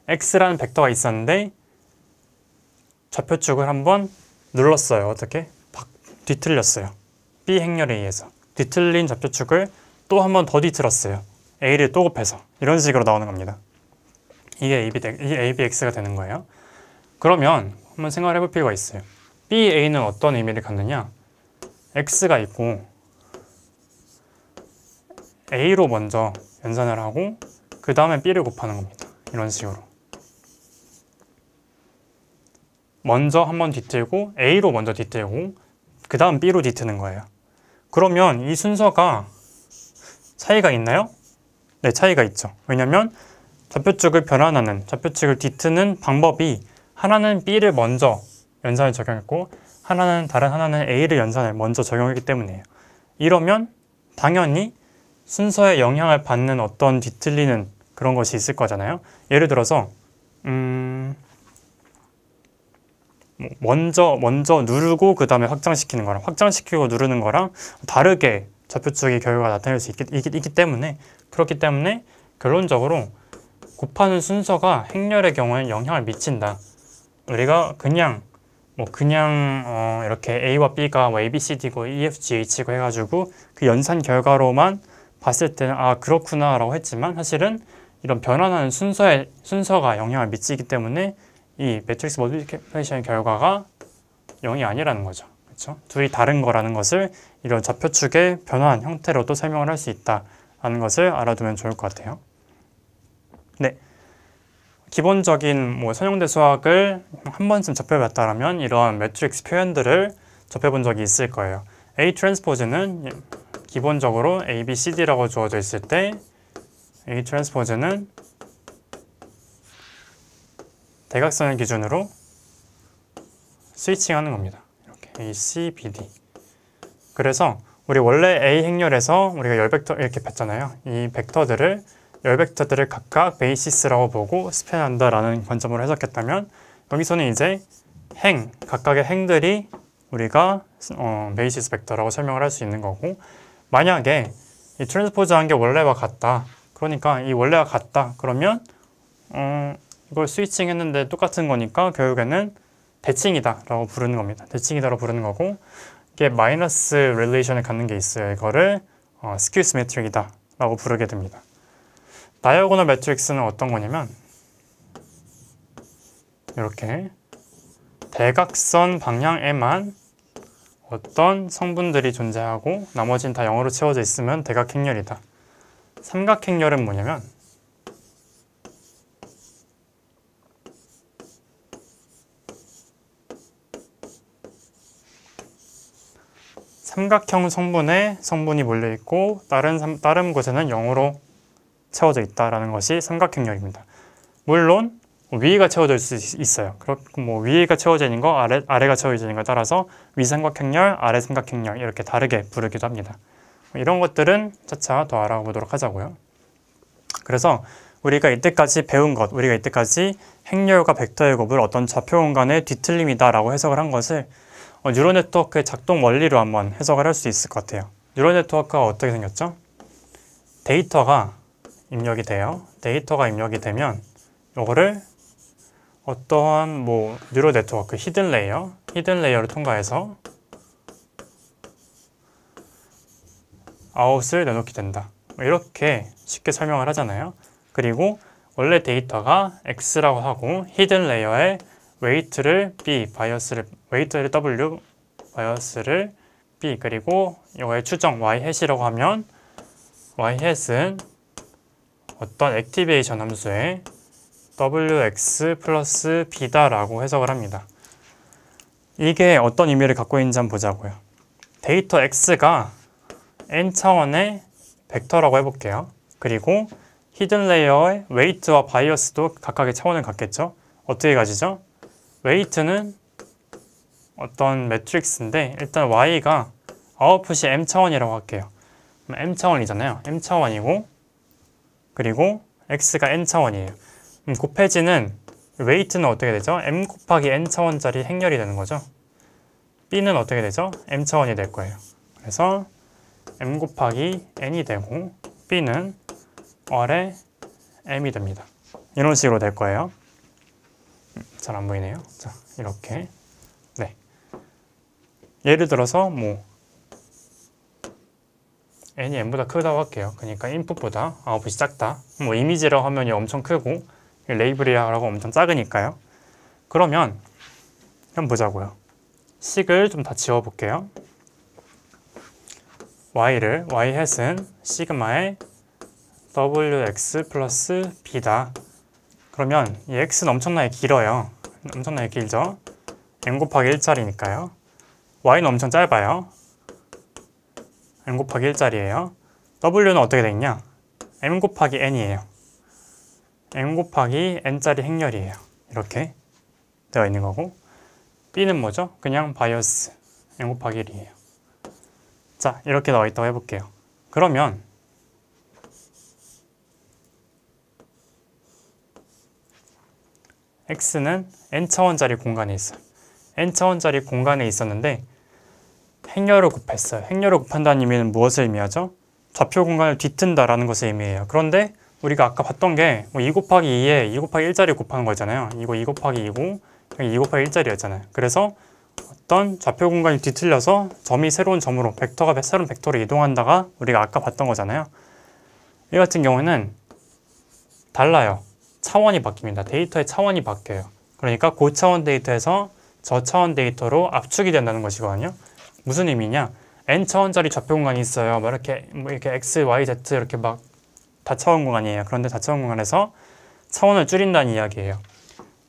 X라는 벡터가 있었는데 좌표축을 한번 눌렀어요. 어떻게? 뒤틀렸어요. B 행렬에 의해서. 뒤틀린 좌표축을 또 한 번 더 뒤틀었어요. A를 또 곱해서. 이런 식으로 나오는 겁니다. 이게 ABX가 되는 거예요. 그러면 한번 생각을 해볼 필요가 있어요. BA는 어떤 의미를 갖느냐? X가 있고 A로 먼저 연산을 하고 그 다음에 B를 곱하는 겁니다. 이런 식으로. 먼저 한번 뒤틀고 A로 먼저 뒤틀고 그 다음 B로 뒤트는 거예요. 그러면 이 순서가 차이가 있나요? 네, 차이가 있죠. 왜냐면 좌표축을 변환하는, 좌표축을 뒤트는 방법이 하나는 B를 먼저 연산을 적용했고 다른 하나는 A를 연산을 먼저 적용했기 때문이에요. 이러면 당연히 순서에 영향을 받는 어떤 뒤틀리는 그런 것이 있을 거잖아요. 예를 들어서 먼저 누르고 그 다음에 확장시키는 거랑 확장시키고 누르는 거랑 다르게 좌표축의 결과가 나타날 수 있기 때문에 그렇기 때문에 결론적으로 곱하는 순서가 행렬의 경우에는 영향을 미친다. 우리가 그냥 뭐 그냥 이렇게 A와 B가 뭐 A, B, C, D고 E, F, G, H고 해가지고 그 연산 결과로만 봤을 때는 아 그렇구나 라고 했지만 사실은 이런 변환하는 순서가 영향을 미치기 때문에 이 매트릭스 멀티플리케이션 결과가 0이 아니라는 거죠. 그렇죠? 둘이 다른 거라는 것을 이런 좌표축의 변환 형태로도 설명을 할 수 있다는 것을 알아두면 좋을 것 같아요. 네. 기본적인 뭐 선형대 수학을 한 번쯤 접해봤다면 이런 매트릭스 표현들을 접해본 적이 있을 거예요. A 트랜스포즈는 기본적으로 A, B, C, D라고 주어져 있을 때 A 트랜스포즈는 대각선을 기준으로 스위칭하는 겁니다. 이렇게 A, C, B, D. 그래서 우리 원래 A 행렬에서 우리가 열벡터 이렇게 봤잖아요. 이 벡터들을 열벡터들을 각각 베이시스라고 보고 스팬한다라는 관점으로 해석했다면 여기서는 이제 각각의 행들이 우리가 베이시스 벡터라고 설명을 할 수 있는 거고 만약에 이 트랜스포즈한 게 원래와 같다. 그러니까 이 원래와 같다. 그러면 이걸 스위칭 했는데 똑같은 거니까 결국에는 대칭이다 라고 부르는 겁니다. 대칭이다라고 부르는 거고 이게 마이너스 릴레이션을 갖는 게 있어요. 이거를 스큐 시메트릭이다 라고 부르게 됩니다. 다이아고널 매트릭스는 어떤 거냐면 이렇게 대각선 방향에만 어떤 성분들이 존재하고 나머지는 다 0으로 채워져 있으면 대각행렬이다. 삼각행렬은 뭐냐면 삼각형 성분에 성분이 몰려있고 다른 곳에는 0으로 채워져 있다라는 것이 삼각행렬입니다. 물론 위가 채워져 있을 수 있어요. 그렇고 뭐 위가 채워져 있는 거, 아래가 채워져 있는 거에 따라서 위 삼각행렬, 아래 삼각행렬 이렇게 다르게 부르기도 합니다. 이런 것들은 차차 더 알아보도록 하자고요. 그래서 우리가 이때까지 배운 것, 우리가 이때까지 행렬과 벡터의 곱을 어떤 좌표 공간의 뒤틀림이다라고 해석을 한 것을 뉴럴 네트워크의 작동 원리로 한번 해석을 할 수 있을 것 같아요. 뉴럴 네트워크가 어떻게 생겼죠? 데이터가 입력이 돼요. 데이터가 입력이 되면 이거를 어떠한 뭐 뉴럴 네트워크 히든 레이어를 통과해서 아웃을 내놓게 된다. 이렇게 쉽게 설명을 하잖아요. 그리고 원래 데이터가 X라고 하고 히든 레이어에 웨이트를 B, 웨이트를 W, 바이어스를 B 그리고 이거의 추정 Y 햇이라고 하면 Y 햇은 어떤 액티베이션 함수에 WX 플러스 B다라고 해석을 합니다. 이게 어떤 의미를 갖고 있는지 한번 보자고요. 데이터 X가 N차원의 벡터라고 해볼게요. 그리고 히든 레이어의 웨이트와 바이어스도 각각의 차원을 갖겠죠. 어떻게 가지죠? 웨이트는 어떤 매트릭스인데 일단 Y가 아웃풋이 M차원이라고 할게요. M차원이잖아요. M차원이고 그리고 X가 N차원이에요. 곱해지는 웨이트는 어떻게 되죠? M 곱하기 N차원짜리 행렬이 되는 거죠. B는 어떻게 되죠? M차원이 될 거예요. 그래서 M 곱하기 N이 되고 B는 R의 M이 됩니다. 이런 식으로 될 거예요. 잘 안 보이네요. 자, 이렇게. 네. 예를 들어서 뭐 n이 n보다 크다고 할게요. 그러니까 인풋보다 아웃풋이 작다. 뭐 이미지라고 화면이 엄청 크고 레이블이라고 엄청 작으니까요. 그러면 한번 보자고요. 식을 좀 다 지워볼게요. y 햇은 시그마의 wx 플러스 b다. 그러면 이 x는 엄청나게 길어요. 엄청나게 길죠? n 곱하기 1짜리니까요. y는 엄청 짧아요. n 곱하기 1짜리예요. w는 어떻게 되겠냐? m 곱하기 n이에요. m 곱하기 n짜리 행렬이에요. 이렇게 되어 있는 거고 b는 뭐죠? 그냥 바이어스 n 곱하기 1이에요. 자, 이렇게 나와 있다고 해볼게요. 그러면 x는 n차원짜리 공간에 있어요. n차원짜리 공간에 있었는데 행렬을 곱했어요. 행렬을 곱한다는 의미는 무엇을 의미하죠? 좌표 공간을 뒤튼다라는 것을 의미해요. 그런데 우리가 아까 봤던 게 2 곱하기 2에 2 곱하기 1짜리 곱하는 거잖아요. 이거 2 곱하기 2고 2 곱하기 1짜리였잖아요. 그래서 어떤 좌표 공간이 뒤틀려서 점이 새로운 점으로 벡터가 새로운 벡터로 이동한다가 우리가 아까 봤던 거잖아요. 이 같은 경우는 달라요. 차원이 바뀝니다. 데이터의 차원이 바뀌어요. 그러니까 고차원 데이터에서 저차원 데이터로 압축이 된다는 것이거든요. 무슨 의미냐? n차원짜리 좌표 공간이 있어요. 이렇게 x, y, z 이렇게 막 다차원 공간이에요. 그런데 다차원 공간에서 차원을 줄인다는 이야기예요.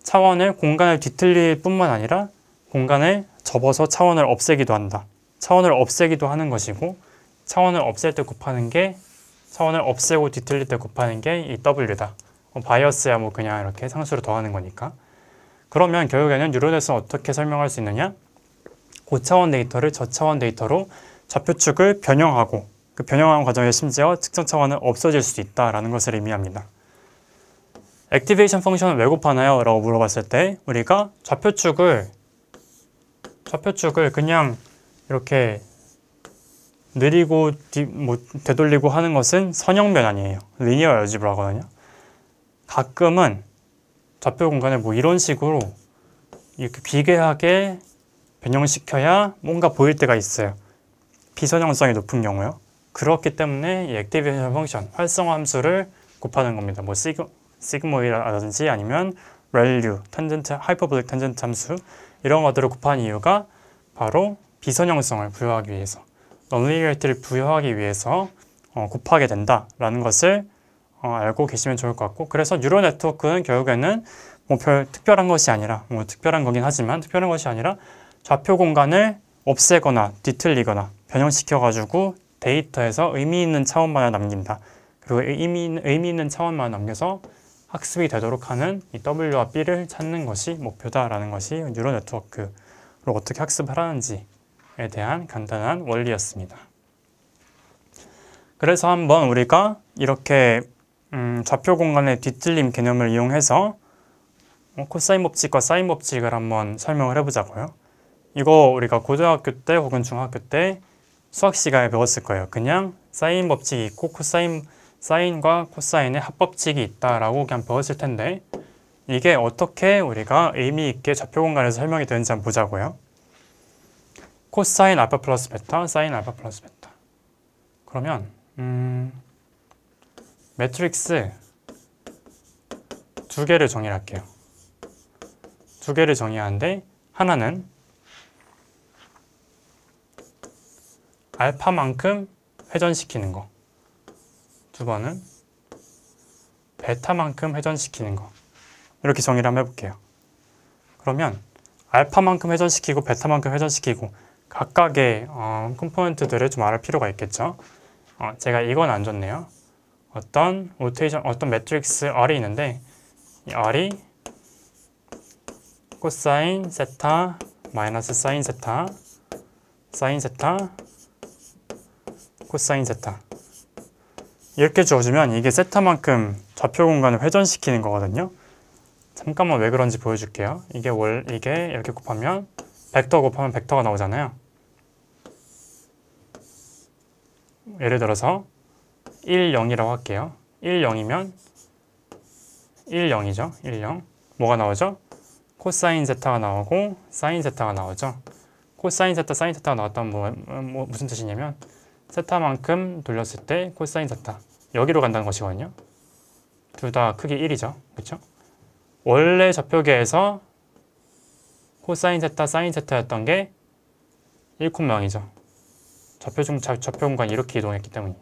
차원을 공간을 뒤틀릴 뿐만 아니라 공간을 접어서 차원을 없애기도 한다. 차원을 없애기도 하는 것이고 차원을 없앨 때 곱하는 게 차원을 없애고 뒤틀릴 때 곱하는 게 이 w다. 바이어스야 뭐 그냥 이렇게 상수로 더하는 거니까. 그러면 결국에는 뉴런에서 어떻게 설명할 수 있느냐? 고차원 데이터를 저차원 데이터로 좌표축을 변형하고 그 변형하는 과정에 심지어 특정 차원은 없어질 수도 있다라는 것을 의미합니다. 액티베이션 펑션을 왜 곱하나요? 라고 물어봤을 때 우리가 좌표축을 그냥 이렇게 느리고 되돌리고 하는 것은 선형 변환이에요. 리니어 알지브라거든요. 가끔은 좌표 공간을 뭐 이런 식으로 이렇게 비괴하게 변형시켜야 뭔가 보일 때가 있어요. 비선형성이 높은 경우요. 그렇기 때문에 이 액티베이션 펑션, 활성화 함수를 곱하는 겁니다. 뭐 시그모이라든지 아니면 렐류, 탄젠트, 하이퍼볼릭 탄젠트 함수 이런 것들을 곱한 이유가 바로 비선형성을 부여하기 위해서, 넌리니어리티를 부여하기 위해서 곱하게 된다라는 것을 알고 계시면 좋을 것 같고, 그래서 뉴럴 네트워크는 결국에는 뭐 별 특별한 것이 아니라, 뭐 특별한 거긴 하지만 특별한 것이 아니라 좌표 공간을 없애거나 뒤틀리거나 변형시켜가지고 데이터에서 의미 있는 차원만을 남긴다. 그리고 의미 있는 차원만 남겨서 학습이 되도록 하는 이 W와 B를 찾는 것이 목표다라는 것이 뉴럴 네트워크로 어떻게 학습을 하는지에 대한 간단한 원리였습니다. 그래서 한번 우리가 이렇게 좌표 공간의 뒤틀림 개념을 이용해서 코사인 법칙과 사인 법칙을 한번 설명을 해보자고요. 이거 우리가 고등학교 때 혹은 중학교 때 수학 시간에 배웠을 거예요. 그냥 사인 법칙이 있고 사인과 코사인의 합법칙이 있다라고 그냥 배웠을 텐데, 이게 어떻게 우리가 의미 있게 좌표 공간에서 설명이 되는지 한번 보자고요. 코사인 알파 플러스 베타, 사인 알파 플러스 베타. 그러면 매트릭스 두 개를 정의할게요. 두 개를 정의하는데 하나는 알파만큼 회전시키는 거, 두 번은 베타만큼 회전시키는 거. 이렇게 정의를 한번 해볼게요. 그러면 알파만큼 회전시키고 베타만큼 회전시키고 각각의 컴포넌트들을 좀 알을 필요가 있겠죠. 제가 이건 안 줬네요. 어떤 매트릭스 R이 있는데 이 R이 코사인 세타 마이너스 사인 세타, 사인 세타, 코사인 세타 이렇게 주어주면 이게 세타만큼 좌표 공간을 회전시키는 거거든요. 잠깐만 왜 그런지 보여줄게요. 이게 이렇게 곱하면 벡터 곱하면 벡터가 나오잖아요. 예를 들어서 1, 0이라고 할게요. 1, 0이면 1, 0이죠. 1, 0. 뭐가 나오죠? 코사인 세타가 나오고 사인 세타가 나오죠. 코사인 세타, 사인 세타가 나왔다면 무슨 뜻이냐면 세타만큼 돌렸을 때 코사인 세타 여기로 간다는 것이거든요. 둘 다 크기 1이죠. 그렇죠? 원래 좌표계에서 코사인 세타, 사인 세타였던 게 1,0이죠. 좌표 공간이 이렇게 이동했기 때문에.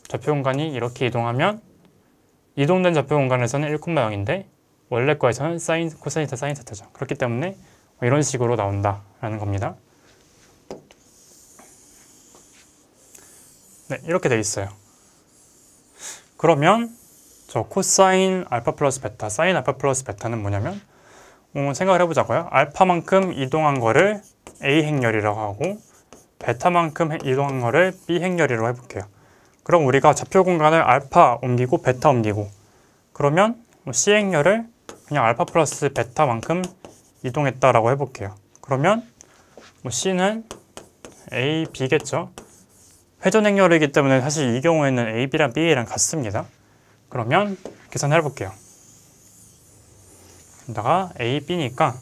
좌표 공간이 이렇게 이동하면 이동된 좌표 공간에서는 1,0인데 원래 거에서는 코사인 세타, 사인 세타죠. 그렇기 때문에 이런 식으로 나온다라는 겁니다. 네, 이렇게 돼 있어요. 그러면 저 코사인 알파 플러스 베타, 사인 알파 플러스 베타는 뭐냐면 생각을 해보자고요. 알파만큼 이동한 거를 A 행렬이라고 하고 베타만큼 이동한 거를 B 행렬이라고 해볼게요. 그럼 우리가 좌표 공간을 알파 옮기고 베타 옮기고 그러면 C 행렬을 그냥 알파 플러스 베타만큼 이동했다라고 해볼게요. 그러면 C는 A, B겠죠. 회전 행렬이기 때문에 사실 이 경우에는 A, B랑 B랑 같습니다. 그러면 계산해 볼게요. 여기다가 A, B니까